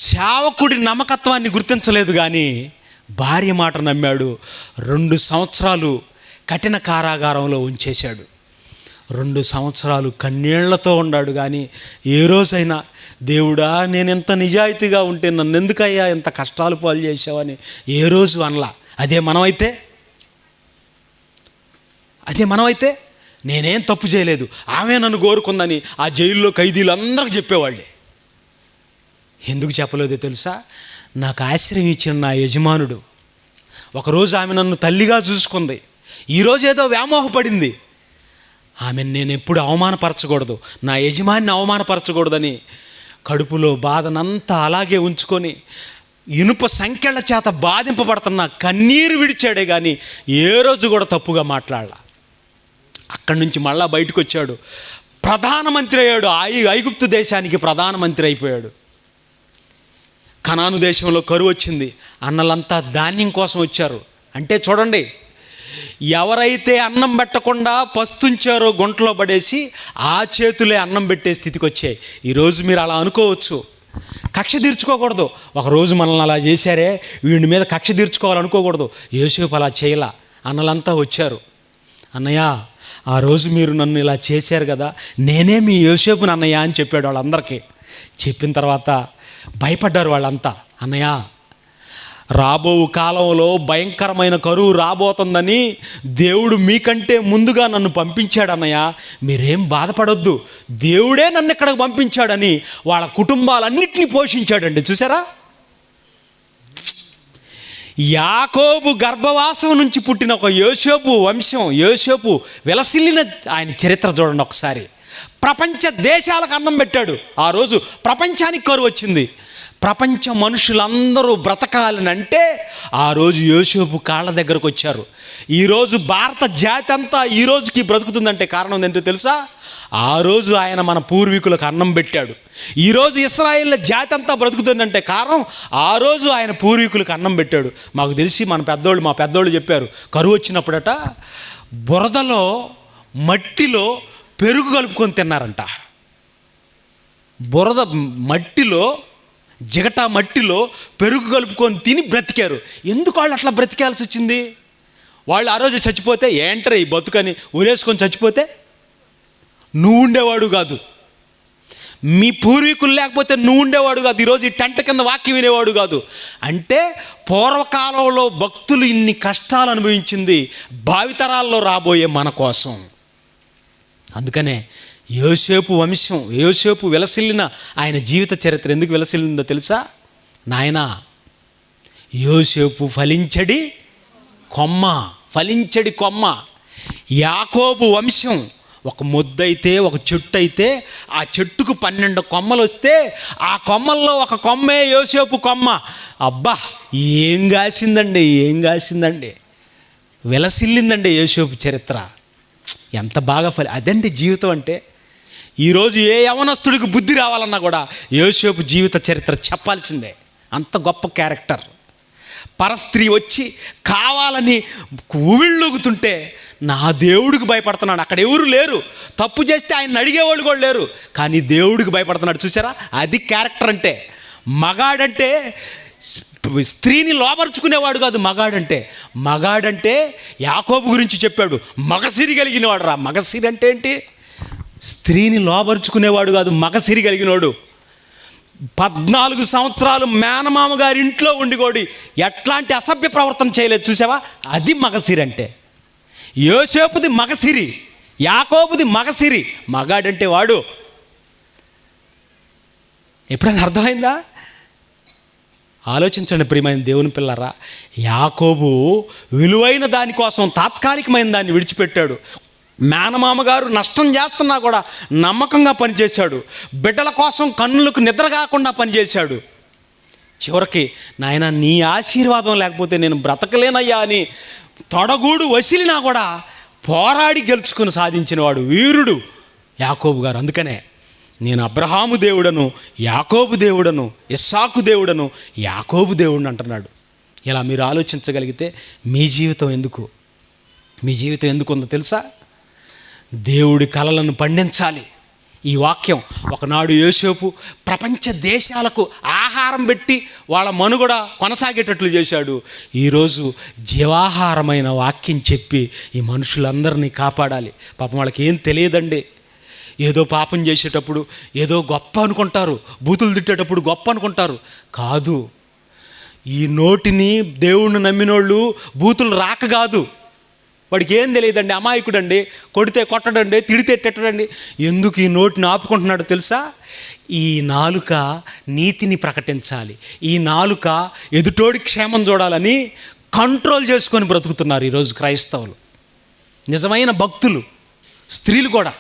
సేవకుడి నమ్మకత్వాన్ని గుర్తించలేదు, కానీ భార్య మాట నమ్మాడు. 2 సంవత్సరాలు కఠిన కారాగారంలో ఉంచేశాడు. 2 సంవత్సరాలు కన్నీళ్లతో ఉన్నాడు. కానీ ఏ రోజైనా దేవుడా నేను ఎంత నిజాయితీగా ఉంటే నన్ను ఎందుకయ్యా ఎంత కష్టాలు పాలు చేసావని ఏ రోజు అనలా. అదే మనమైతే నేనేం తప్పు చేయలేదు, ఆమె నన్ను కోరుకుందని ఆ జైల్లో ఖైదీలందరికీ చెప్పేవాళ్ళే. ఎందుకు చెప్పలేదో తెలుసా? నాకు ఆశ్రయం ఇచ్చిన నా యజమానుడు ఒకరోజు ఆమె నన్ను తల్లిగా చూసుకుంది, ఈరోజు ఏదో వ్యామోహపడింది. ఆమెను నేను ఎప్పుడు అవమానపరచకూడదు, నా యజమానిని అవమానపరచకూడదని కడుపులో బాధనంతా అలాగే ఉంచుకొని ఇనుప సంఖ్యల చేత బాధింపబడుతున్న కన్నీరు విడిచాడే కానీ ఏ రోజు కూడా తప్పుగా మాట్లాడాల. అక్కడి నుంచి మళ్ళా బయటకు వచ్చాడు, ప్రధానమంత్రి అయ్యాడు. ఐగుప్తు దేశానికి ప్రధానమంత్రి అయిపోయాడు. కనాను దేశంలో కరువు వచ్చింది, అన్నలంతా ధాన్యం కోసం వచ్చారు. అంటే చూడండి, ఎవరైతే అన్నం పెట్టకుండా పస్తుంచారో గుంటలో పడేసి ఆ చేతులే అన్నం పెట్టే స్థితికి వచ్చాయి. ఈరోజు మీరు అలా అనుకోవచ్చు, కక్ష తీర్చుకోకూడదు. ఒకరోజు మనల్ని అలా చేశారే, వీడి మీద కక్ష తీర్చుకోవాలనుకోకూడదు. యోసేపు అలా చేయలా. అన్నలంతా వచ్చారు, అన్నయ్య ఆ రోజు మీరు నన్ను ఇలా చేశారు కదా, నేనే మీ యోసేపుని అన్నయ్య అని చెప్పాడు వాళ్ళందరికీ. చెప్పిన తర్వాత భయపడ్డారు వాళ్ళంతా. అన్నయ్య రాబో కాలంలో భయంకరమైన కరువు రాబోతుందని దేవుడు మీకంటే ముందుగా నన్ను పంపించాడు అన్నయ్య, మీరేం బాధపడొద్దు, దేవుడే నన్ను ఇక్కడికి పంపించాడని వాళ్ళ కుటుంబాలన్నింటినీ పోషించాడండి. చూసారా, యాకోబు గర్భవాసం నుంచి పుట్టిన ఒక యోసేపు వంశం, యోసేపు విలసిల్లిన ఆయన చరిత్ర చూడండి ఒకసారి. ప్రపంచ దేశాలకు అన్నం పెట్టాడు. ఆ రోజు ప్రపంచానికి కరువు వచ్చింది. ప్రపంచ మనుషులందరూ బ్రతకాలని అంటే ఆ రోజు యోసేపు కాళ్ళ దగ్గరకు వచ్చారు. ఈరోజు భారత జాతి అంతా ఈ రోజుకి బ్రతుకుతుందంటే కారణం ఏంటో తెలుసా? ఆ రోజు ఆయన మన పూర్వీకులకు అన్నం పెట్టాడు. ఈరోజు ఇశ్రాయేల్ జాతి అంతా బ్రతుకుతుందంటే కారణం ఆ రోజు ఆయన పూర్వీకులకు అన్నం పెట్టాడు. మాకు తెలిసి మా పెద్దోళ్ళు చెప్పారు, కరువు వచ్చినప్పుడట బురదలో మట్టిలో పెరుగు కలుపుకొని తిన్నారంట. బురద మట్టిలో, జిగటా మట్టిలో పెరుగు కలుపుకొని తిని బ్రతికారు. ఎందుకు వాళ్ళు అట్లా బ్రతికాల్సి వచ్చింది? వాళ్ళు ఆ రోజు చచ్చిపోతే ఏంటరే ఈ బతుకని ఊరేసుకొని చచ్చిపోతే నువ్వు ఉండేవాడు కాదు, మీ పూర్వీకులు లేకపోతే నువ్వు ఉండేవాడు కాదు, ఈరోజు ఈ టెంట కింద వాక్యం వినేవాడు కాదు. అంటే పూర్వకాలంలో భక్తులు ఇన్ని కష్టాలు అనుభవించింది భావితరాల్లో రాబోయే మన కోసం. అందుకనే యోసేపు వంశం, యోసేపు విలసిల్లిన ఆయన జీవిత చరిత్ర ఎందుకు విలసిల్లిందో తెలుసా? నాయనా, యోసేపు ఫలించడి కొమ్మ. యాకోబు వంశం ఒక మొద్దైతే, ఒక చెట్టు అయితే, ఆ చెట్టుకు 12 కొమ్మలు వస్తే ఆ కొమ్మల్లో ఒక కొమ్మే యోసేపు కొమ్మ. అబ్బా, ఏం కాసిందండి, విలసిల్లిందండి యోసేపు చరిత్ర. ఎంత బాగా అదండి జీవితం అంటే. ఈరోజు ఏ యవనస్తుడికి బుద్ధి రావాలన్నా కూడా యోసేపు జీవిత చరిత్ర చెప్పాల్సిందే. అంత గొప్ప క్యారెక్టర్. పరస్త్రీ వచ్చి కావాలని ఉవిళ్ళొగుతుంటే నా దేవుడికి భయపడుతున్నాడు. అక్కడ ఎవరు లేరు, తప్పు చేస్తే ఆయన అడిగేవాళ్ళు కూడా లేరు, కానీ దేవుడికి భయపడుతున్నాడు. చూసారా, అది క్యారెక్టర్ అంటే. మగాడంటే స్త్రీని లోపరుచుకునేవాడు కాదు మగాడంటే. మగాడంటే యాకోబు గురించి చెప్పాడు, మగసిరి కలిగినవాడు రా. మగసిరి అంటే ఏంటి? స్త్రీని లోపరుచుకునేవాడు కాదు, మగసిరి కలిగినవాడు. 14 సంవత్సరాలు మేనమామ గారి ఇంట్లో ఉండి కూడా ఎట్లాంటి అసభ్య ప్రవర్తన చేయలేదు, చూసావా? అది మగసిరి అంటే. యోసేపుది మగసిరి, యాకోబుది మగసిరి. మగాడంటే వాడు. ఎప్పుడైనా అర్థమైందా? ఆలోచించండి ప్రియమైన దేవుని పిల్లరా. యాకోబు విలువైన దానికోసం తాత్కాలికమైన దాన్ని విడిచిపెట్టాడు. మేనమామ గారు నష్టం చేస్తున్నా కూడా నమ్మకంగా పనిచేశాడు. బిడ్డల కోసం కన్నులకు నిద్ర కాకుండా పనిచేశాడు. చివరికి నాయన నీ ఆశీర్వాదం లేకపోతే నేను బ్రతకలేనయ్యా అని తొడగూడు వసిలినా కూడా పోరాడి గెలుచుకుని సాధించినవాడు వీరుడు యాకోబు గారు. అందుకనే నేను అబ్రహాము దేవుడను, యాకోబు దేవుడను, ఇస్సాకు దేవుడను, యాకోబు దేవుడిని అంటున్నాడు. ఇలా మీరు ఆలోచించగలిగితే మీ జీవితం ఎందుకు ఉందో తెలుసా? దేవుడి కలలను పండించాలి. ఈ వాక్యం ఒకనాడు యోసేపు ప్రపంచ దేశాలకు ఆహారం పెట్టి వాళ్ళ మనుగడ కొనసాగేటట్లు చేశాడు. ఈరోజు జీవాహారమైన వాక్యం చెప్పి ఈ మనుషులందరినీ కాపాడాలి. పాపం వాళ్ళకి ఏం తెలియదండి. ఏదో పాపం చేసేటప్పుడు ఏదో గొప్ప అనుకుంటారు, బూతులు తిట్టేటప్పుడు గొప్ప అనుకుంటారు. కాదు, ఈ నోటిని దేవుణ్ణి నమ్మినోళ్ళు బూతులు రాక కాదు. వాడికి ఏం తెలియదండి, అమాయకుడండి. కొడితే కొట్టడండి, తిడితే తిట్టడండి. ఎందుకు ఈ నోటిని ఆపుకుంటున్నాడు తెలుసా? ఈ నాలుక నీతిని ప్రకటించాలి, ఈ నాలుక ఎదుటోడి క్షేమం చూడాలని కంట్రోల్ చేసుకొని బ్రతుకుతున్నారు ఈరోజు క్రైస్తవులు, నిజమైన భక్తులు, స్త్రీలు కూడా.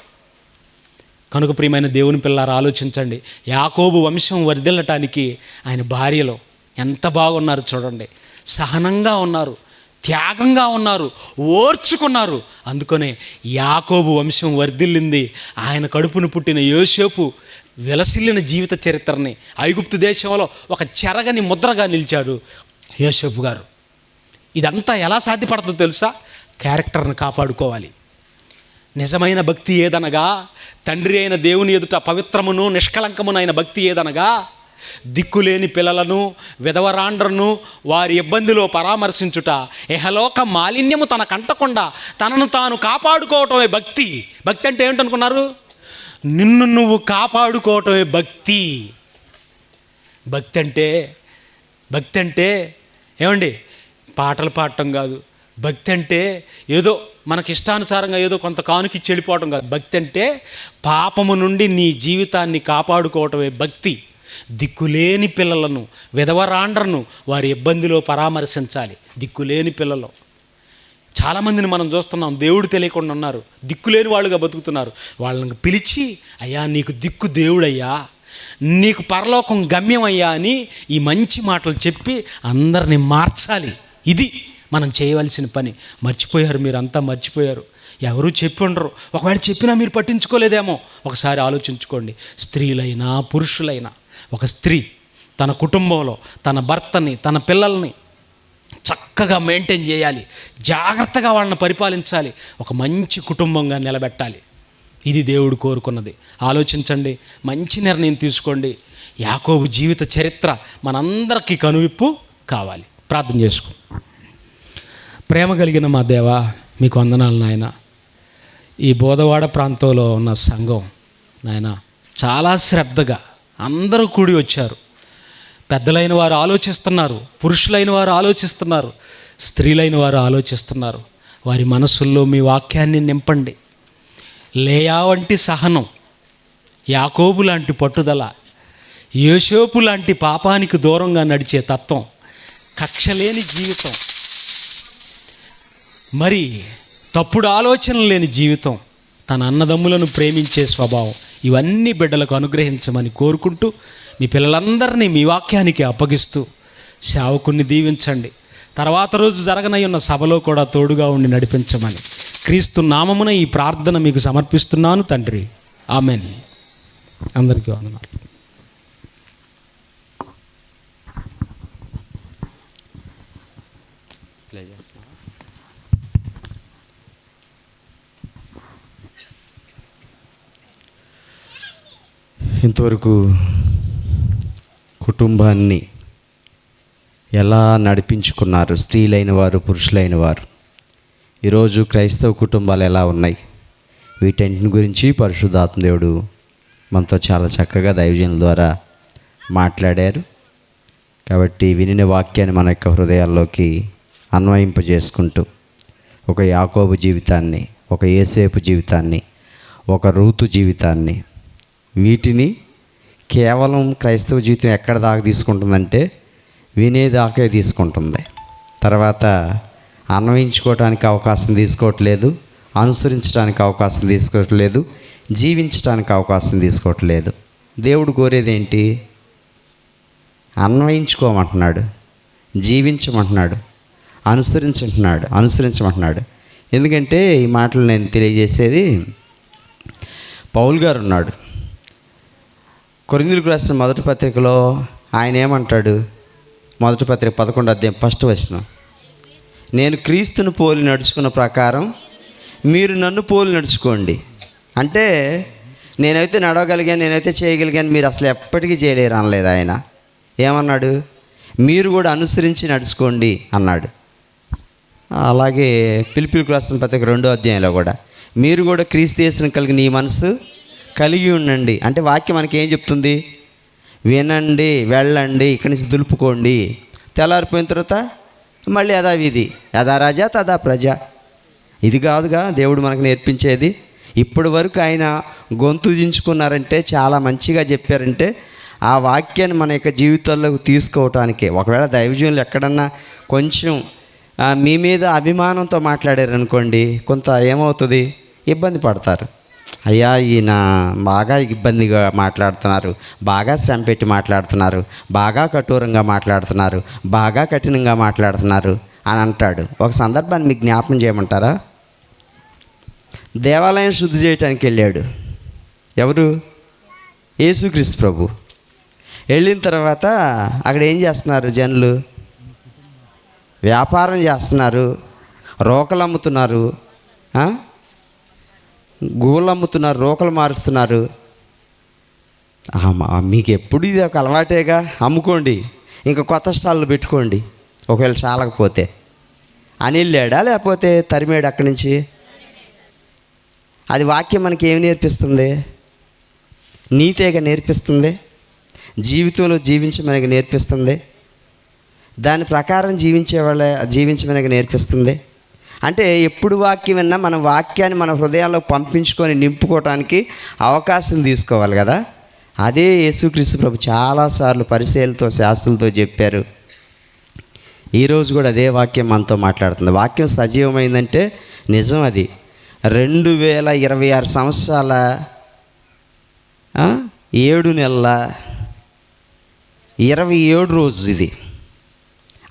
కనుక ప్రియమైన దేవుని పిల్లారా ఆలోచించండి. యాకోబు వంశం వర్ధిల్లటానికి ఆయన భార్యలో ఎంత బాగున్నారు చూడండి. సహనంగా ఉన్నారు, త్యాగంగా ఉన్నారు, ఓర్చుకున్నారు. అందుకనే యాకోబు వంశం వర్ధిల్లింది. ఆయన కడుపును పుట్టిన యోసేపు విలసిల్లిన జీవిత చరిత్రని ఐగుప్తు దేశంలో ఒక చెరగని ముద్రగా నిలిచాడు యోసేపు గారు. ఇదంతా ఎలా సాధ్యపడుతుందో తెలుసా? క్యారెక్టర్ని కాపాడుకోవాలి. నిజమైన భక్తి ఏదనగా, తండ్రి అయిన దేవుని ఎదుట పవిత్రమును నిష్కలంకమునైన భక్తి ఏదనగా, దిక్కులేని పిల్లలను, విధవరాండ్రను వారి ఇబ్బందిలో పరామర్శించుట, ఇహలోక మాలిన్యము తన కంటకుండా తనను తాను కాపాడుకోవటమే భక్తి. భక్తి అంటే ఏమిటనుకున్నారు? నిన్ను నువ్వు కాపాడుకోవటమే భక్తి. భక్తి అంటే ఏమండి, పాటలు పాడటం కాదు. భక్తి అంటే ఏదో మనకి ఇష్టానుసారంగా ఏదో కొంత కానుకి చెడిపోవటం కాదు. భక్తి అంటే పాపము నుండి నీ జీవితాన్ని కాపాడుకోవటమే భక్తి. దిక్కులేని పిల్లలను, విధవరాండ్రను వారి ఇబ్బందిలో పరామర్శించాలి. దిక్కులేని పిల్లలు చాలామందిని మనం చూస్తున్నాం, దేవుడు తెలియకుండా ఉన్నారు, దిక్కులేని వాళ్ళుగా బతుకుతున్నారు. వాళ్ళని పిలిచి, అయ్యా నీకు దిక్కు దేవుడయ్యా, నీకు పరలోకం గమ్యం అయ్యా అని ఈ మంచి మాటలు చెప్పి అందరినీ మార్చాలి. ఇది మనం చేయవలసిన పని. మర్చిపోయారు, మీరంతా మర్చిపోయారు. ఎవరూ చెప్పి ఉండరు. ఒకవేళ చెప్పినా మీరు పట్టించుకోలేదేమో. ఒకసారి ఆలోచించుకోండి. స్త్రీలైనా పురుషులైనా, ఒక స్త్రీ తన కుటుంబంలో తన భర్తని, తన పిల్లల్ని చక్కగా మెయింటైన్ చేయాలి, జాగ్రత్తగా వాళ్ళని పరిపాలించాలి, ఒక మంచి కుటుంబంగా నిలబెట్టాలి. ఇది దేవుడు కోరుకున్నది. ఆలోచించండి, మంచి నిర్ణయం తీసుకోండి. యాకోబు జీవిత చరిత్ర మనందరికీ కనువిప్పు కావాలి. ప్రార్థన చేసుకో. ప్రేమ కలిగిన మా దేవా, మీకు వందనాలు నాయన. ఈ బోధవాడ ప్రాంతంలో ఉన్న సంఘం నాయన చాలా శ్రద్ధగా అందరూ కూడి వచ్చారు. పెద్దలైన వారు ఆలోచిస్తున్నారు, పురుషులైన వారు ఆలోచిస్తున్నారు, స్త్రీలైన వారు ఆలోచిస్తున్నారు. వారి మనసుల్లో మీ వాక్యాన్ని నింపండి. లేయా వంటి సహనం, యాకోబు లాంటి పట్టుదల, యోసేపు లాంటి పాపానికి దూరంగా నడిచే తత్వం, కక్షలేని జీవితం, మరి తప్పుడు ఆలోచనలు లేని జీవితం, తన అన్నదమ్ములను ప్రేమించే స్వభావం, ఇవన్నీ బిడ్డలకు అనుగ్రహించమని కోరుకుంటూ మీ పిల్లలందరినీ మీ వాక్యానికి అప్పగిస్తూ సేవకుని దీవించండి. తర్వాత రోజు జరగనయ్యున్న సభలో కూడా తోడుగా ఉండి నడిపించమని క్రీస్తు నామమున ఈ ప్రార్థన మీకు సమర్పిస్తున్నాను తండ్రి. ఆమెన్. అందరికీ వందనాలు. ఇంతవరకు కుటుంబాన్ని ఎలా నడిపించుకున్నారు స్త్రీలైన వారు, పురుషులైన వారు. ఈరోజు క్రైస్తవ కుటుంబాలు ఎలా ఉన్నాయి, వీటన్నిటి గురించి పరిశుద్ధాత్మ దేవుడు మనతో చాలా చక్కగా దైవజనుల ద్వారా మాట్లాడారు. కాబట్టి వినిన వాక్యాన్ని మన యొక్క హృదయాల్లోకి అన్వయింపజేసుకుంటూ ఒక యాకోబు జీవితాన్ని, ఒక యేసేపు జీవితాన్ని, ఒక రూతు జీవితాన్ని, వీటిని కేవలం క్రైస్తవ జీవితం ఎక్కడ దాకా తీసుకుంటుందంటే వినేదాకే తీసుకుంటుంది. తర్వాత అన్వయించుకోవడానికి అవకాశం తీసుకోవట్లేదు, అనుసరించడానికి అవకాశం తీసుకోవట్లేదు, జీవించడానికి అవకాశం తీసుకోవట్లేదు. దేవుడు కోరేది ఏంటి? అన్వయించుకోమంటున్నాడు, జీవించమంటున్నాడు, అనుసరించమంటున్నాడు. ఎందుకంటే ఈ మాటలు నేను తెలియజేసేది, పౌలు గారు ఉన్నాడు కొరింథీయులకు రాసిన మొదటి పత్రికలో. ఆయన ఏమంటాడు? మొదటి పత్రిక 11వ అధ్యాయం 1వ వచనం, నేను క్రీస్తును పోలి నడుచుకున్న ప్రకారం మీరు నన్ను పోలి నడుచుకోండి. అంటే నేనైతే నడవగలిగాను, నేనైతే చేయగలిగాను, మీరు అసలు ఎప్పటికీ చేయలేరు అనలేదు ఆయన. ఏమన్నాడు? మీరు కూడా అనుసరించి నడుచుకోండి అన్నాడు. అలాగే ఫిలిప్పీయులకు రాసిన పత్రిక 2వ అధ్యాయంలో కూడా మీరు కూడా క్రీస్తు యేసును కలిగి నీ మనసు కలిగి ఉండండి. అంటే వాక్యం మనకి ఏం చెప్తుంది? వినండి, వెళ్ళండి, ఇక్కడి నుంచి దులుపుకోండి. తెల్లారిపోయిన తర్వాత మళ్ళీ యథావిధి, యథా రాజా తదా ప్రజ. ఇది కాదుగా దేవుడు మనకు నేర్పించేది. ఇప్పటి వరకు ఆయన గొంతు దించుకున్నారంటే, చాలా మంచిగా చెప్పారంటే, ఆ వాక్యాన్ని మన యొక్క జీవితాల్లోకి తీసుకోవటానికే. ఒకవేళ దైవజనులు ఎక్కడన్నా కొంచెం మీ మీద అభిమానంతో మాట్లాడారనుకోండి, కొంత ఏమవుతుంది, ఇబ్బంది పడతారు. అయ్యా ఈయన బాగా ఇబ్బందిగా మాట్లాడుతున్నారు, బాగా శ్రమ పెట్టి మాట్లాడుతున్నారు, బాగా కఠోరంగా మాట్లాడుతున్నారు, బాగా కఠినంగా మాట్లాడుతున్నారు అని అంటాడు. ఒక సందర్భాన్ని మీకు జ్ఞాపకం చేయమంటారా? దేవాలయం శుద్ధి చేయడానికి వెళ్ళాడు. ఎవరు? యేసుక్రీస్తు ప్రభు. వెళ్ళిన తర్వాత అక్కడ ఏం చేస్తున్నారు జనులు? వ్యాపారం చేస్తున్నారు, రోకలు అమ్ముతున్నారు, గోళ్ళు అమ్ముతున్నారు, రోకలు మారుస్తున్నారు. మీకు ఎప్పుడు ఇది ఒక అలవాటేగా, అమ్ముకోండి, ఇంకా కొత్త స్టాళ్ళు పెట్టుకోండి ఒకవేళ చాలకపోతే అని వెళ్ళాడా, లేకపోతే తరిమేడు అక్కడి నుంచి? అది వాక్యం మనకి ఏమి నేర్పిస్తుంది? నీతేగా నేర్పిస్తుంది, జీవితంలో జీవించమనగా నేర్పిస్తుంది, దాని ప్రకారం జీవించమనగా నేర్పిస్తుంది. అంటే ఎప్పుడు వాక్యం విన్నా మనం వాక్యాన్ని మన హృదయాల్లో పంపించుకొని నింపుకోవటానికి అవకాశం తీసుకోవాలి కదా. అదే యేసుక్రీస్తు ప్రభు చాలాసార్లు పరిచయాలతో, శాస్త్రులతో చెప్పారు. ఈరోజు కూడా అదే వాక్యం మనతో మాట్లాడుతుంది. వాక్యం సజీవమైందంటే నిజం. అది 2026 సంవత్సరాల 7 నెలల 27 రోజు ఇది.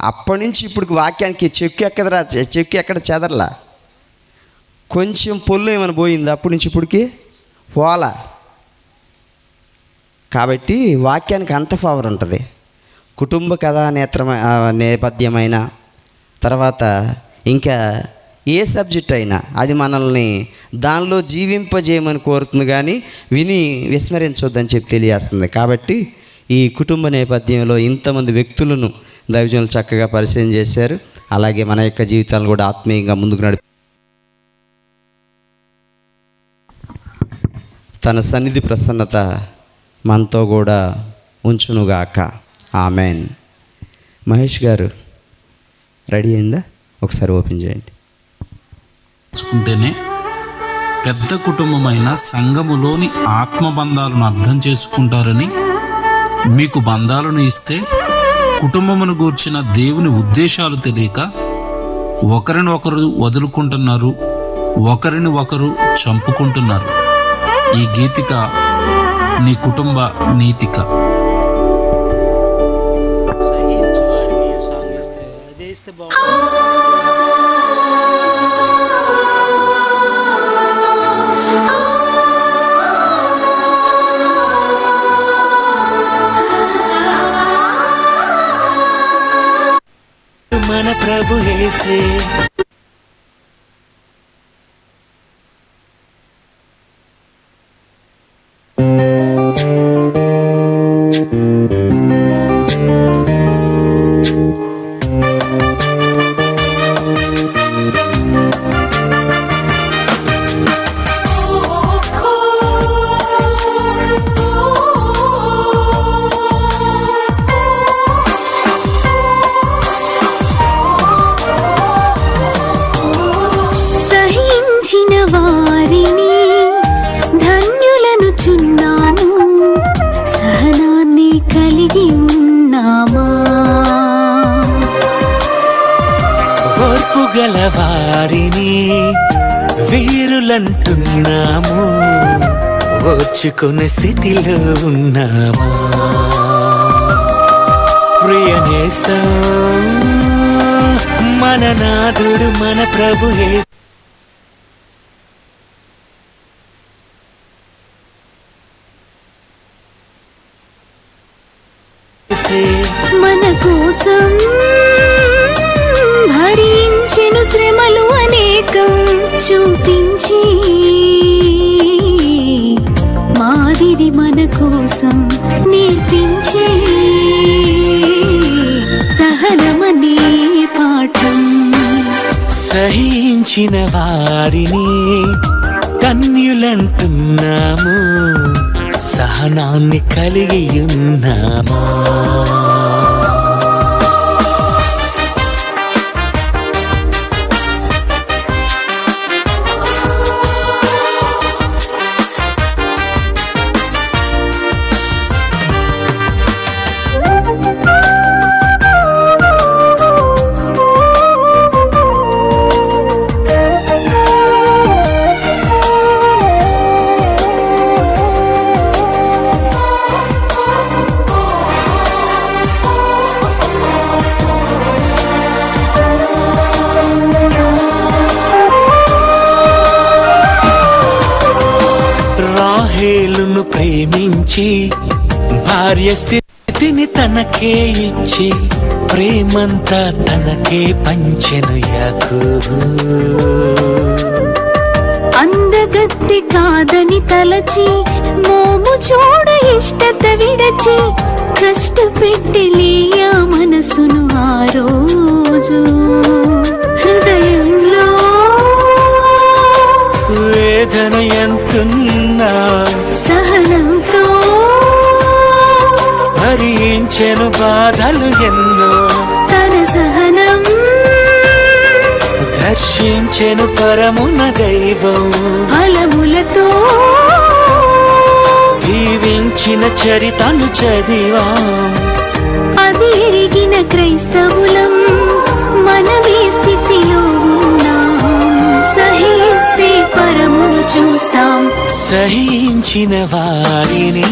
అప్పటి నుంచి ఇప్పుడు వాక్యానికి చెక్కు ఎక్కడ చెదరలా, కొంచెం పొల్లు ఏమైనా పోయింది అప్పటి నుంచి ఇప్పటికి పోలా. కాబట్టి వాక్యానికి అంత పవర్ ఉంటుంది. కుటుంబ కథా నేపథ్యమైన తర్వాత ఇంకా ఏ సబ్జెక్ట్ అయినా అది మనల్ని దానిలో జీవింపజేయమని కోరుతుంది, కానీ విని విస్మరించొద్దని చెప్పి తెలియజేస్తుంది. కాబట్టి ఈ కుటుంబ నేపథ్యంలో ఇంతమంది వ్యక్తులను దైవజనులు చక్కగా పరిచయం చేశారు. అలాగే మన యొక్క జీవితాలను కూడా ఆత్మీయంగా ముందుకు తన సన్నిధి ప్రసన్నత మనతో కూడా ఉంచునుగాక. ఆమెన్. మహేష్ గారు రెడీ అయిందా? ఒకసారి ఓపెన్ చేయండి. చూసుకుంటేనే పెద్ద కుటుంబమైన సంఘములోని ఆత్మబంధాలను అర్థం చేసుకుంటారని మీకు బంధాలను ఇస్తే కుటుంబమును గూర్చిన దేవుని ఉద్దేశాలు తెలియక ఒకరిని ఒకరు వదులుకుంటున్నారు, ఒకరిని ఒకరు చంపుకుంటున్నారు. ఈ గీతిక నీ కుటుంబ నీతిక. మన ప్రభు యేసే గల వారిని వీరులంటున్నాము, ఓర్చుకునే స్థితిలో ఉన్నామా? ప్రియనేస్తం మన నాథుడు మన ప్రభు మన కోసం భరించెను శ్రమలు అనేకం చూపించి, మాదిరి మన కోసం నేర్పించే సహనమనే పాఠం. సహించిన వారిని కన్యులంటున్నాము, సహనాన్ని కలిగి ఉన్నామా? రాహేలును ప్రేమించి భార్య స్థితిని తనకే ఇచ్చి ప్రేమంతా తనకే పంచెను యాకోబు. అందగత్తి కాదని తలచి మోము చూడ ఇష్టత విడచి కష్టపెట్టి లేయా మనసును ఆ రోజు. హృదయంలో వేదన ఎంతున్నా సహనంతో భరించెను బాధలు ఎన్నో, తన సహనం దర్శించెను పరమున దైవం. ఫలములతో దీవించిన చరితను చదివా, అది ఎరిగిన క్రైస్తవులం మనమే స్థితిలో ఉన్నాం. సహిస్తే పరమును చూస్తాం. సహించిన వారిని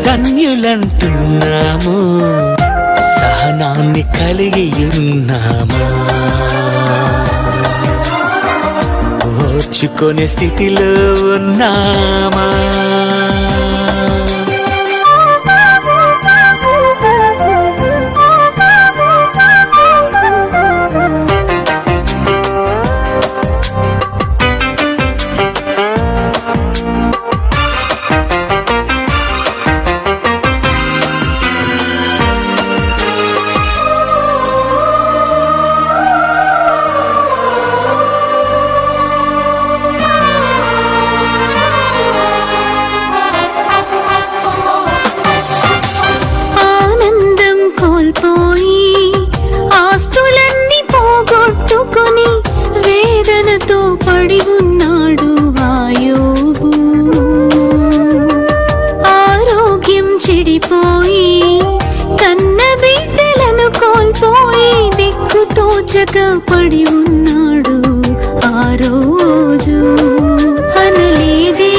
ధన్యులంటున్నాము, సహనాన్ని కలిగి ఉన్నామా? ఓర్చుకునే స్థితిలో ఉన్నామా? పడి ఉన్నాడు ఆ రోజు. అనలేదే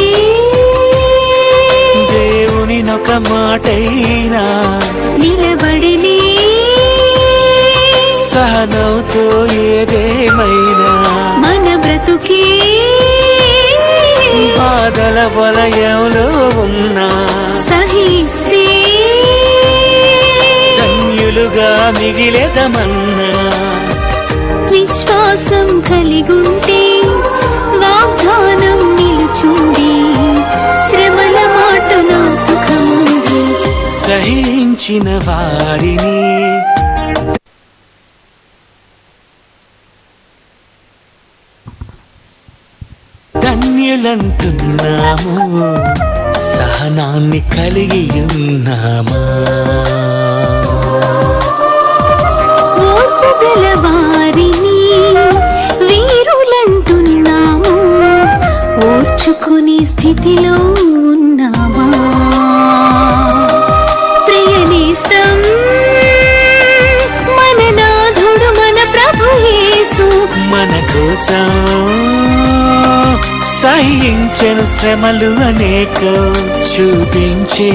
దేవుని నొక మాటైనా నిలబడిలే, సహనంతో ఏదేమైనా మన బ్రతుకే బాధల వలయంలో ఉన్నా సహిస్తే ధన్యులుగా మిగిలేదమన్నా. విశ్వాసం కలిగుంటే వాగ్దానం నిలుచుండి, శ్రమల మాటన సుఖముంది. సహించిన వారిని ధన్యులంటున్నాము, సహనాన్ని కలిగి ఉన్నామా? ఓర్పు గల వారిని వీరులంటున్నాము, ఓర్చుకునే స్థితిలో ఉన్నామా? ప్రియనేస్తం మన నాథుడు మన ప్రభు యేసు కోసం సహించెను శ్రమలు అనేకం చూపించే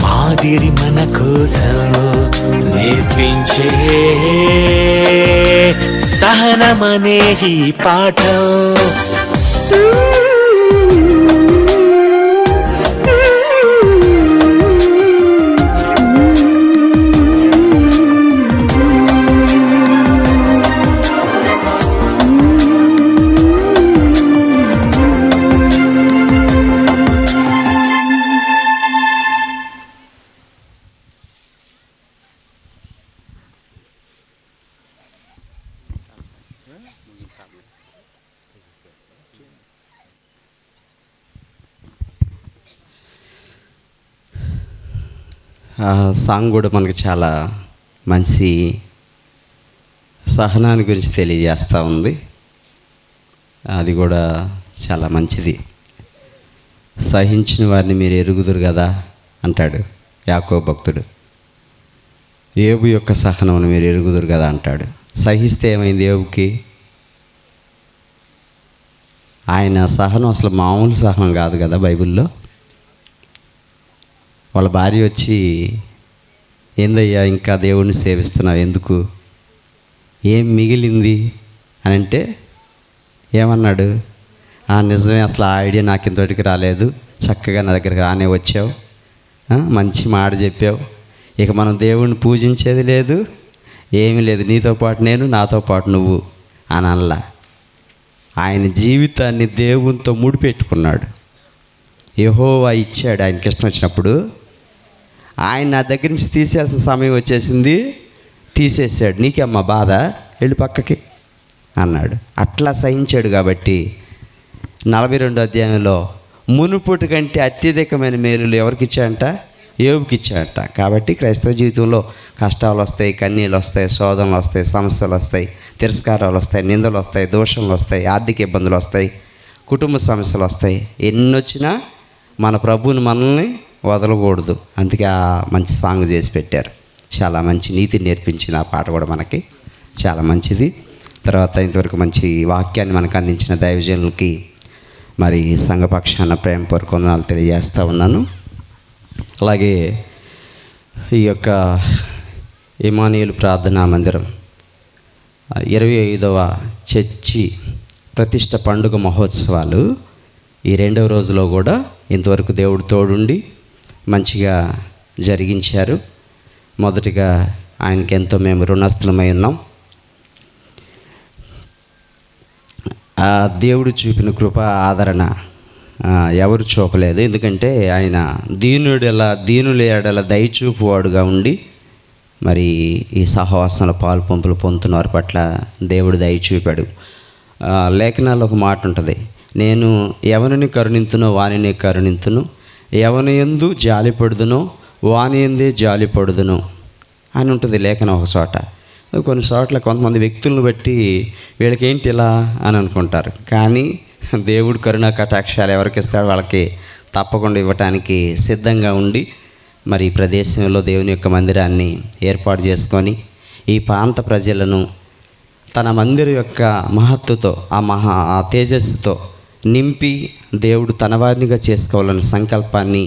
మాదిరి మన కోసం నేర్పించే సహనమనే ఈ పాఠం. సాంగ్ కూడా మనకు చాలా మంచి సహనాన్ని గురించి తెలియజేస్తూ ఉంది. అది కూడా చాలా మంచిది. సహించిన వారిని మీరు ఎరుగుదురు కదా అంటాడు యాకోబు భక్తుడు. యోబు యొక్క సహనమును మీరు ఎరుగుదురు కదా అంటాడు. సహిస్తే ఏమైంది యోబుకి? ఆయన సహనం అసలు మామూలు సహనం కాదు కదా. బైబిల్లో వాళ్ళ భార్య వచ్చి, ఏందయ్యా ఇంకా దేవుడిని సేవిస్తున్నావు, ఎందుకు, ఏం మిగిలింది అని అంటే ఏమన్నాడు? నిజమే, అసలు ఆ ఐడియా నాకు ఇంతటికి రాలేదు, చక్కగా నా దగ్గరికి రానే వచ్చావు, మంచి మాట చెప్పావు, ఇక మనం దేవుణ్ణి పూజించేది లేదు, ఏమీ లేదు, నీతో పాటు నేను, నాతో పాటు నువ్వు అని అనలా. ఆయన జీవితాన్ని దేవునితో ముడిపెట్టుకున్నాడు. యెహోవా ఇచ్చాడు ఆయనకి ఇష్టం వచ్చినప్పుడు. ఆయన నా దగ్గర నుంచి తీసేయాల్సిన సమయం వచ్చేసింది, తీసేసాడు. నీకేమ్మా బాధ, వెళ్ళి పక్కకి అన్నాడు. అట్లా సహించాడు కాబట్టి 42వ అధ్యాయంలో మునుపటి కంటే అత్యధికమైన మేలులు ఎవరికి ఇచ్చాడంట? యోబుకి ఇచ్చాడంట. కాబట్టి క్రైస్తవ జీవితంలో కష్టాలు వస్తాయి, కన్నీళ్ళు వస్తాయి, శోధనలు వస్తాయి, సమస్యలు వస్తాయి, తిరస్కారాలు వస్తాయి, నిందలు వస్తాయి, దోషములు వస్తాయి, ఆర్థిక ఇబ్బందులు వస్తాయి, కుటుంబ సమస్యలు వస్తాయి. ఎన్ని వచ్చినా మన ప్రభువుని మనల్ని వదలకూడదు. అందుకే ఆ మంచి సాంగ్ చేసి పెట్టారు. చాలా మంచి నీతిని నేర్పించిన ఆ పాట కూడా మనకి చాలా మంచిది. తర్వాత ఇంతవరకు మంచి వాక్యాన్ని మనకు అందించిన దైవజనులకి మరి సంఘపక్షాన ప్రేమపూర్వక వందనాలు తెలియజేస్తూ ఉన్నాను. అలాగే ఈ యొక్క ఇమానియేలు ప్రార్థనా మందిరం 25వ చర్చి ప్రతిష్ట పండుగ మహోత్సవాలు ఈ 2వ రోజులో కూడా ఇంతవరకు దేవుడు తోడుండి మంచిగా జరిగించారు. మొదటిగా ఆయనకి ఎంతో మేము రుణస్థులమై ఉన్నాం. ఆ దేవుడు చూపిన కృప ఆదరణ ఎవరు చూపలేదు. ఎందుకంటే ఆయన దీనుల ఎడల దయచూపువాడుగా ఉండి మరి ఈ సహవాసంలో పాలు పంపులు పొందుతున్న వారి పట్ల దేవుడు దయచూపాడు. లేఖనాల్లో ఒక మాట ఉంటుంది, నేను ఎవరిని కరుణింతునో వానిని కరుణింతును, ఎవని యందు జాలిపడుదునో వాని యందే జాలిపడుదును అని ఉంటుంది లేఖనం ఒక చోట. కొన్ని చోట్ల కొంతమంది వ్యక్తులను బట్టి వీళ్ళకేంటి ఇలా అని అనుకుంటారు. కానీ దేవుడు కరుణా కటాక్షాలు ఎవరికి ఇస్తాడో వాళ్ళకి తప్పకుండా ఇవ్వటానికి సిద్ధంగా ఉండి మరి ఈ ప్రదేశంలో దేవుని యొక్క మందిరాన్ని ఏర్పాటు చేసుకొని ఈ ప్రాంత ప్రజలను తన మందిరం యొక్క మహత్తుతో ఆ తేజస్సుతో నింపి దేవుడు తన వారినిగా చేసుకోవాలన్న సంకల్పాన్ని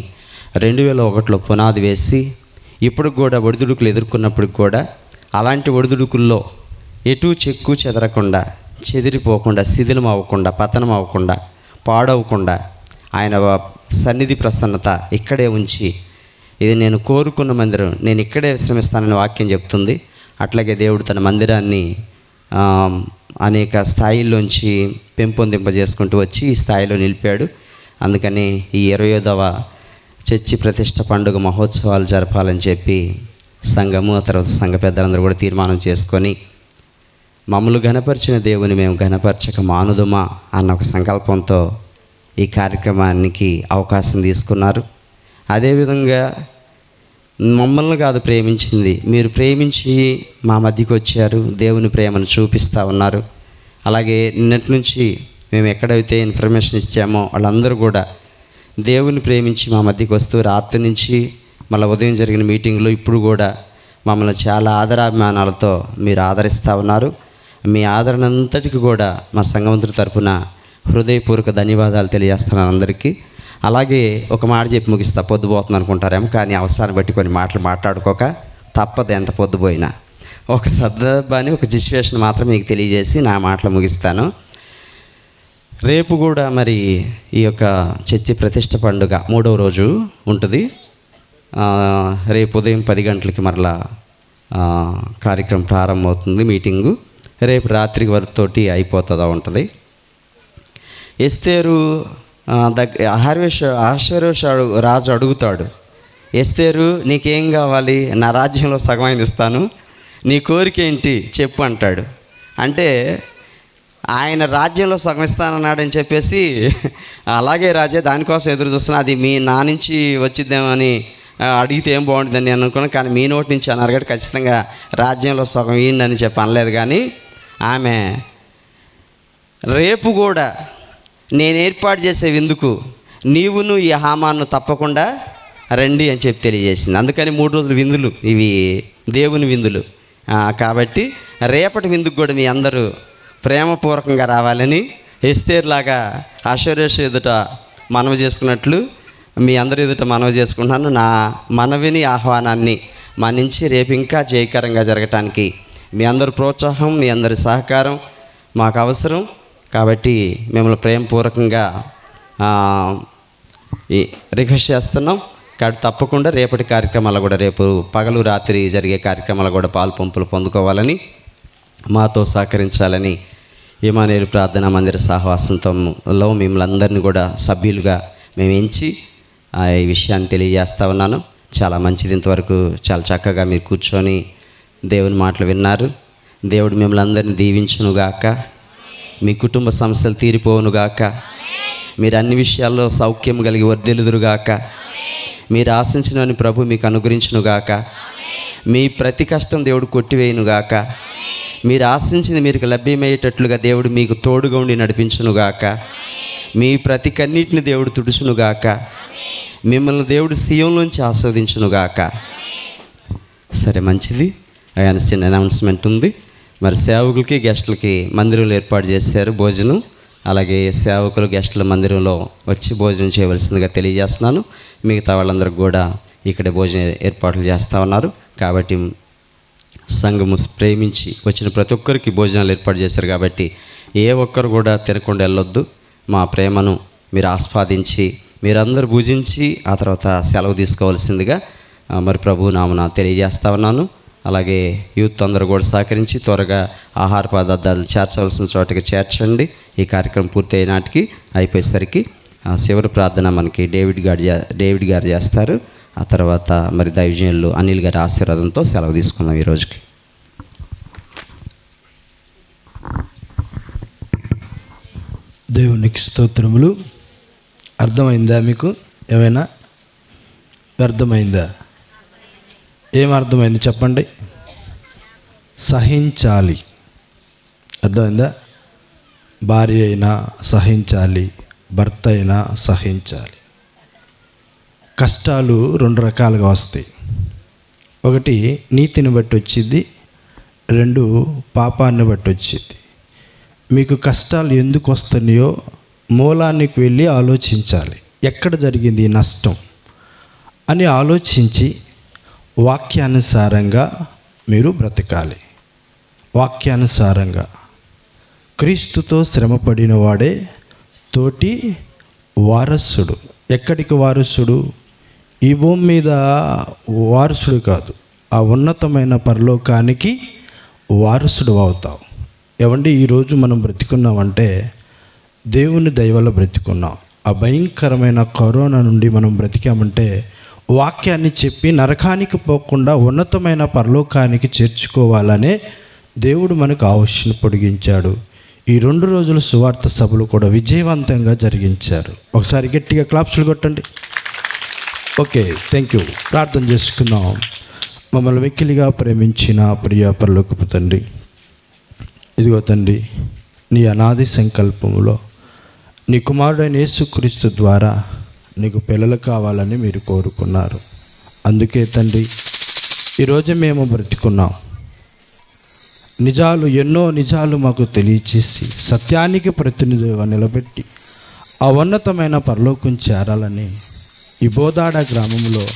2001లో పునాది వేసి ఇప్పుడు కూడా ఒడిదుడుకులు ఎదుర్కొన్నప్పటికి కూడా అలాంటి ఒడిదుడుకుల్లో ఎటు చెక్కు చెదరకుండా, చెదిరిపోకుండా, శిథిలం అవ్వకుండా, పతనం అవ్వకుండా, పాడవకుండా ఆయన సన్నిధి ప్రసన్నత ఇక్కడే ఉంచి, ఇది నేను కోరుకున్న మందిరం, నేను ఇక్కడే విశ్రమిస్తానని వాక్యం చెప్తుంది. అట్లాగే దేవుడు తన మందిరాన్ని అనేక స్థాయిల్లోంచి పెంపొందింపజేసుకుంటూ వచ్చి ఈ స్థాయిలో నిలిపాడు. అందుకని ఈ 25వ చర్చి ప్రతిష్ట పండుగ మహోత్సవాలు జరపాలని చెప్పి సంఘము, ఆ తర్వాత సంఘ పెద్దలందరూ కూడా తీర్మానం చేసుకొని మమ్మల్ని ఘనపరిచిన దేవుని మేము ఘనపరచక మానుదుమా అన్న ఒక సంకల్పంతో ఈ కార్యక్రమానికి అవకాశం తీసుకున్నారు. అదేవిధంగా మమ్మల్ని కాదు ప్రేమించింది, మీరు ప్రేమించి మా మధ్యకి వచ్చారు, దేవుని ప్రేమను చూపిస్తూ ఉన్నారు. అలాగే నిన్నటి నుంచి మేము ఎక్కడైతే ఇన్ఫర్మేషన్ ఇచ్చామో వాళ్ళందరూ కూడా దేవుని ప్రేమించి మా మధ్యకి వస్తూ రాత్రి నుంచి మళ్ళీ ఉదయం జరిగిన మీటింగ్లో ఇప్పుడు కూడా మమ్మల్ని చాలా ఆదరాభిమానాలతో మీరు ఆదరిస్తూ ఉన్నారు. మీ ఆదరణ అంతటికి కూడా మా సంఘమంతుడి తరపున హృదయపూర్వక ధన్యవాదాలు తెలియజేస్తున్నాను అందరికీ. అలాగే ఒక మాట చెప్పి ముగిస్తా, పొద్దుపోతుంది అనుకుంటారేమో, కానీ అవసరాన్ని బట్టి కొన్ని మాటలు మాట్లాడుకోక తప్పదు ఎంత పొద్దుపోయినా. ఒక సందర్భాన్ని, ఒక సిచ్యువేషన్ మాత్రం మీకు తెలియజేసి నా మాటలు ముగిస్తాను. రేపు కూడా మరి ఈ యొక్క చర్చి ప్రతిష్ఠ పండుగ 3వ రోజు ఉంటుంది. రేపు ఉదయం 10 గంటలకి మరలా కార్యక్రమం ప్రారంభమవుతుంది. మీటింగు రేపు రాత్రి వరకుతోటి అయిపోతుందా ఉంటుంది. ఎస్తేరు అహష్వేరోషు రాజు అడుగుతాడు, ఎస్తేరు నీకేం కావాలి? నా రాజ్యంలో సగమైన ఇస్తాను, నీ కోరిక ఏంటి చెప్పు అంటాడు. అంటే ఆయన రాజ్యంలో సగం ఇస్తానన్నాడని చెప్పేసి, అలాగే రాజే దానికోసం ఎదురు చూస్తున్నా, అది నా నుంచి వచ్చిద్దామని అడిగితే ఏం బాగుంటుందని నేను అనుకున్నాను, కానీ మీ నోటి నుంచి అన్నారు కాబట్టి ఖచ్చితంగా రాజ్యంలో సగం ఇయ్యండి అని చెప్పి అనలేదు. కానీ ఆమె రేపు కూడా నేను ఏర్పాటు చేసే విందుకు నీవును ఈ హామాను తప్పకుండా రండి అని చెప్పి తెలియజేసింది. అందుకని 3 రోజులు విందులు, ఇవి దేవుని విందులు. కాబట్టి రేపటి విందుకు కూడా మీ అందరూ ప్రేమపూర్వకంగా రావాలని ఎస్తేరులాగా అహష్వేరోషు ఎదుట మనవి చేసుకున్నట్లు మీ అందరి ఎదుట మనవి చేసుకుంటున్నాను. నా మనవిని, ఆహ్వానాన్ని మన్నించి రేపు ఇంకా జయకరంగా జరగటానికి మీ అందరి ప్రోత్సాహం, మీ అందరి సహకారం మాకు అవసరం. కాబట్టి మిమ్మల్ని ప్రేమపూర్వకంగా రిక్వెస్ట్ చేస్తున్నాం. కాబట్టి తప్పకుండా రేపటి కార్యక్రమాలు కూడా, రేపు పగలు రాత్రి జరిగే కార్యక్రమాలు కూడా పాలుపంపులు పొందుకోవాలని, మాతో సహకరించాలని ఇమ్మానుయేలు ప్రార్థనా మందిర సహవాసంతో మిమ్మల్ని అందరినీ కూడా సభ్యులుగా మేము ఎంచి ఈ విషయాన్ని తెలియజేస్తా ఉన్నాను. చాలా మంచిది. ఇంతవరకు చాలా చక్కగా మీరు కూర్చొని దేవుని మాటలు విన్నారు. దేవుడు మిమ్మల్ని అందరినీ దీవించునుగాక, మీ కుటుంబ సమస్యలు తీరిపోవునుగాక, మీరు అన్ని విషయాల్లో సౌఖ్యం కలిగి వర్ధిల్లుదురుగాక, మీరు ఆశించినవని ప్రభు మీకు అనుగ్రహించునుగాక, మీ ప్రతి కష్టం దేవుడు కొట్టివేయునుగాక, మీరు ఆశించింది మీకు లభ్యమయ్యేటట్లుగా దేవుడు మీకు తోడుగా ఉండి నడిపించునుగాక, మీ ప్రతి కన్నీటిని దేవుడు తుడుచునుగాక, మిమ్మల్ని దేవుడు సీయంలోంచి ఆస్వాదించునుగాక. సరే, మంచిది. ఆయన చిన్న అనౌన్స్మెంట్ ఉంది. మరి సేవకులకి గెస్టులకి మందిరంలో ఏర్పాటు చేశారు భోజనం. అలాగే సేవకులు గెస్టుల మందిరంలో వచ్చి భోజనం చేయవలసిందిగా తెలియజేస్తున్నాను. మిగతా వాళ్ళందరికీ కూడా ఇక్కడ భోజనం ఏర్పాట్లు చేస్తూ ఉన్నారు. కాబట్టి సంఘము ప్రేమించి వచ్చిన ప్రతి ఒక్కరికి భోజనాలు ఏర్పాటు చేశారు. కాబట్టి ఏ ఒక్కరు కూడా తినకుండా వెళ్ళొద్దు. మా ప్రేమను మీరు ఆస్వాదించి మీరందరూ భుజించి ఆ తర్వాత సెలవు తీసుకోవాల్సిందిగా మరి ప్రభు నామన తెలియజేస్తా ఉన్నాను. అలాగే యూత్ అందరూ కూడా సహకరించి త్వరగా ఆహార పదార్థాలు చేర్చవలసిన చోటకి చేర్చండి. ఈ కార్యక్రమం పూర్తయ్యే నాటికి అయిపోయేసరికి చివరి ప్రార్థన మనకి డేవిడ్ గారు చేస్తారు. ఆ తర్వాత మరి దైవజనులు అనిల్ గారి ఆశీర్వాదంతో సెలవు తీసుకుందాం ఈ రోజుకి. దేవునికి స్తోత్రములు. అర్థమైందా మీకు? ఏమైనా అర్థమైందా? ఏం అర్థమైంది చెప్పండి? సహించాలి. అర్థమైందా? భార్య అయినా సహించాలి, భర్త అయినా సహించాలి. కష్టాలు 2 రకాలుగా వస్తాయి. ఒకటి నీతిని బట్టి వచ్చింది, 2 పాపాన్ని బట్టి వచ్చింది. మీకు కష్టాలు ఎందుకు వస్తున్నాయో మూలానికి వెళ్ళి ఆలోచించాలి. ఎక్కడ జరిగింది ఈ నష్టం అని ఆలోచించి వాక్యానుసారంగా మీరు బ్రతకాలి. వాక్యానుసారంగా క్రీస్తుతో శ్రమపడిన వాడే తోటి వారసుడు. ఎక్కడికి వారసుడు? ఈ భూమి మీద వారసుడు కాదు, ఆ ఉన్నతమైన పరలోకానికి వారసుడు అవుతావు. ఏమండి, ఈరోజు మనం బ్రతికున్నామంటే దేవుని దయ వల్ల బ్రతికున్నాం. ఆ భయంకరమైన కరోనా నుండి మనం బ్రతికామంటే వాక్యాన్ని చెప్పి నరకానికి పోకుండా ఉన్నతమైన పరలోకానికి చేర్చుకోవాలనే దేవుడు మనకు ఆవశ్యను పొడిగించాడు. ఈ 2 రోజుల సువార్త సభలు కూడా విజయవంతంగా జరిగించారు. ఒకసారి గట్టిగా క్లాప్స్లు కొట్టండి. Okay, thank you. ప్రార్థన చేసుకుందాం. మమ్మల్ని మిక్కిలిగా ప్రేమించిన ప్రియ పరలోకపు తండ్రి, ఇదిగో తండ్రి, నీ అనాది సంకల్పములో నీ కుమారుడైన యేసుక్రీస్తు ద్వారా నీకు పిల్లలు కావాలని మీరు కోరుకున్నారు. అందుకే తండ్రి ఈరోజు మేము బ్రతికున్నాం. ఎన్నో నిజాలు మాకు తెలియచేసి సత్యానికి ప్రతినిధిగా నిలబెట్టి ఆ ఉన్నతమైన పరలోకం చేరాలని ఈ బోదాడ గ్రామంలో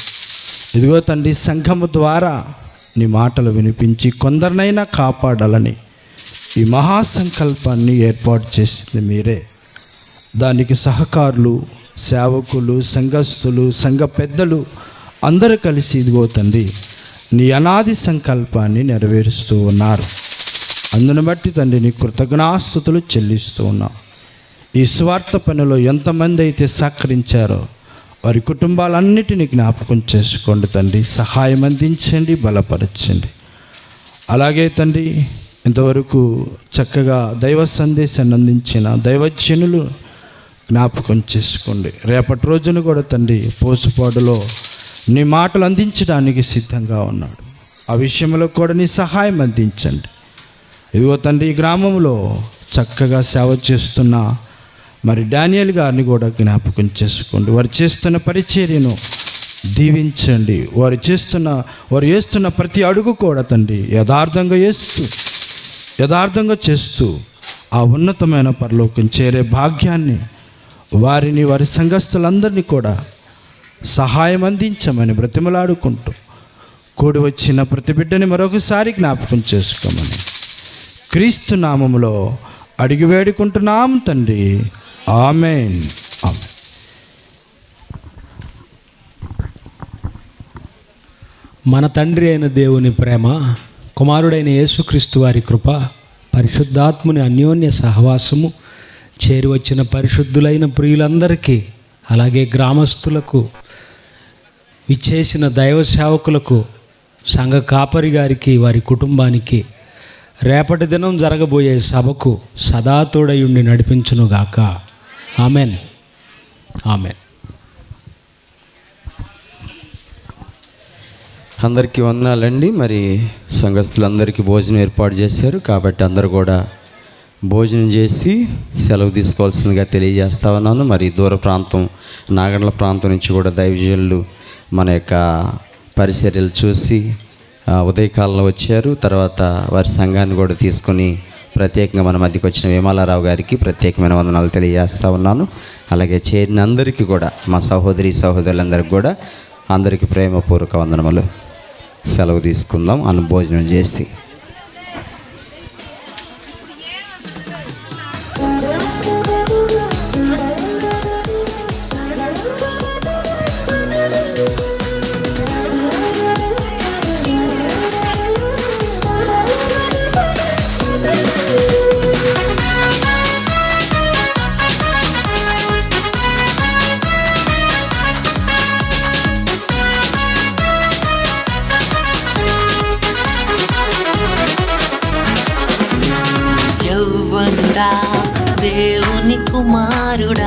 ఇదిగో తండ్రి సంఘము ద్వారా నీ మాటలు వినిపించి కొందరినైనా కాపాడాలని ఈ మహాసంకల్పాన్ని ఏర్పాటు చేసింది మీరే. దానికి సహకారులు, సేవకులు, సంఘస్థులు, సంఘ పెద్దలు అందరూ కలిసి ఇదిగో తండ్రి నీ అనాది సంకల్పాన్ని నెరవేరుస్తూ ఉన్నారు. అందును బట్టి తండ్రి నీ కృతజ్ఞాస్తుతులు చెల్లిస్తూ ఉన్నాం. ఈ స్వార్థ పనిలో ఎంతమంది అయితే సహకరించారో వారి కుటుంబాలన్నిటినీ జ్ఞాపకం చేసుకోండి తండ్రి. సహాయం అందించండి, బలపరచండి. అలాగే తండ్రి ఇంతవరకు చక్కగా దైవ సందేశాన్ని అందించిన దైవజనులు జ్ఞాపకం చేసుకోండి. రేపటి రోజున కూడా తండ్రి పోసుపాడులో నీ మాటలు అందించడానికి సిద్ధంగా ఉన్నాడు. ఆ విషయంలో కూడా నీ సహాయం అందించండి. ఇదిగో తండ్రి ఈ గ్రామంలో చక్కగా సేవ చేస్తున్న మరి డానియల్ గారిని కూడా జ్ఞాపకం చేసుకోండి. వారు చేస్తున్న పరిచర్యను దీవించండి. వారు చేస్తున్న ప్రతి అడుగు కూడా తండ్రి యథార్థంగా చేస్తూ ఆ ఉన్నతమైన పరలోకం చేరే భాగ్యాన్ని వారిని, వారి సంఘస్థులందరినీ కూడా సహాయం అందించమని బ్రతిమలాడుకుంటూ కూడి వచ్చిన ప్రతి బిడ్డని మరొకసారి జ్ఞాపకం చేసుకోమని క్రీస్తు నామములో అడిగి వేడుకుంటున్నాం తండ్రి. ఆమేన్. ఆమేన్. మన తండ్రి అయిన దేవుని ప్రేమ, కుమారుడైన యేసుక్రీస్తు వారి కృప, పరిశుద్ధాత్ముని అన్యోన్య సహవాసము, చేరి వచ్చిన పరిశుద్ధులైన ప్రియులందరికీ, అలాగే గ్రామస్తులకు, విచ్చేసిన దైవ సేవకులకు, సంఘ కాపరి గారికి, వారి కుటుంబానికి, రేపటి దినం జరగబోయే సభకు సదా తోడయుండి నడిపించునుగాక. ఆమెన్. ఆమెన్. అందరికీ వందనాలండి. మరి సంఘస్థులందరికీ భోజనం ఏర్పాటు చేశారు కాబట్టి అందరూ కూడా భోజనం చేసి సెలవు తీసుకోవాల్సిందిగా తెలియజేస్తా ఉన్నాను. మరి దూర ప్రాంతం, నాగండ్ల ప్రాంతం నుంచి కూడా దైవజనులు మన యొక్క పరిచర్యలు చూసి ఉదయకాలంలో వచ్చారు. తర్వాత వారి సంఘాన్ని కూడా తీసుకొని ప్రత్యేకంగా మన మధ్యకి వచ్చిన విమలారావు గారికి ప్రత్యేకమైన వందనాలు తెలియజేస్తూ ఉన్నాను. అలాగే చేరిన అందరికీ కూడా, మా సహోదరులందరికీ కూడా అందరికీ ప్రేమపూర్వక వందనములు. సెలవు తీసుకుందాం భోజనం చేసి. యవ్వనుడా, దేవుని కుమారుడా.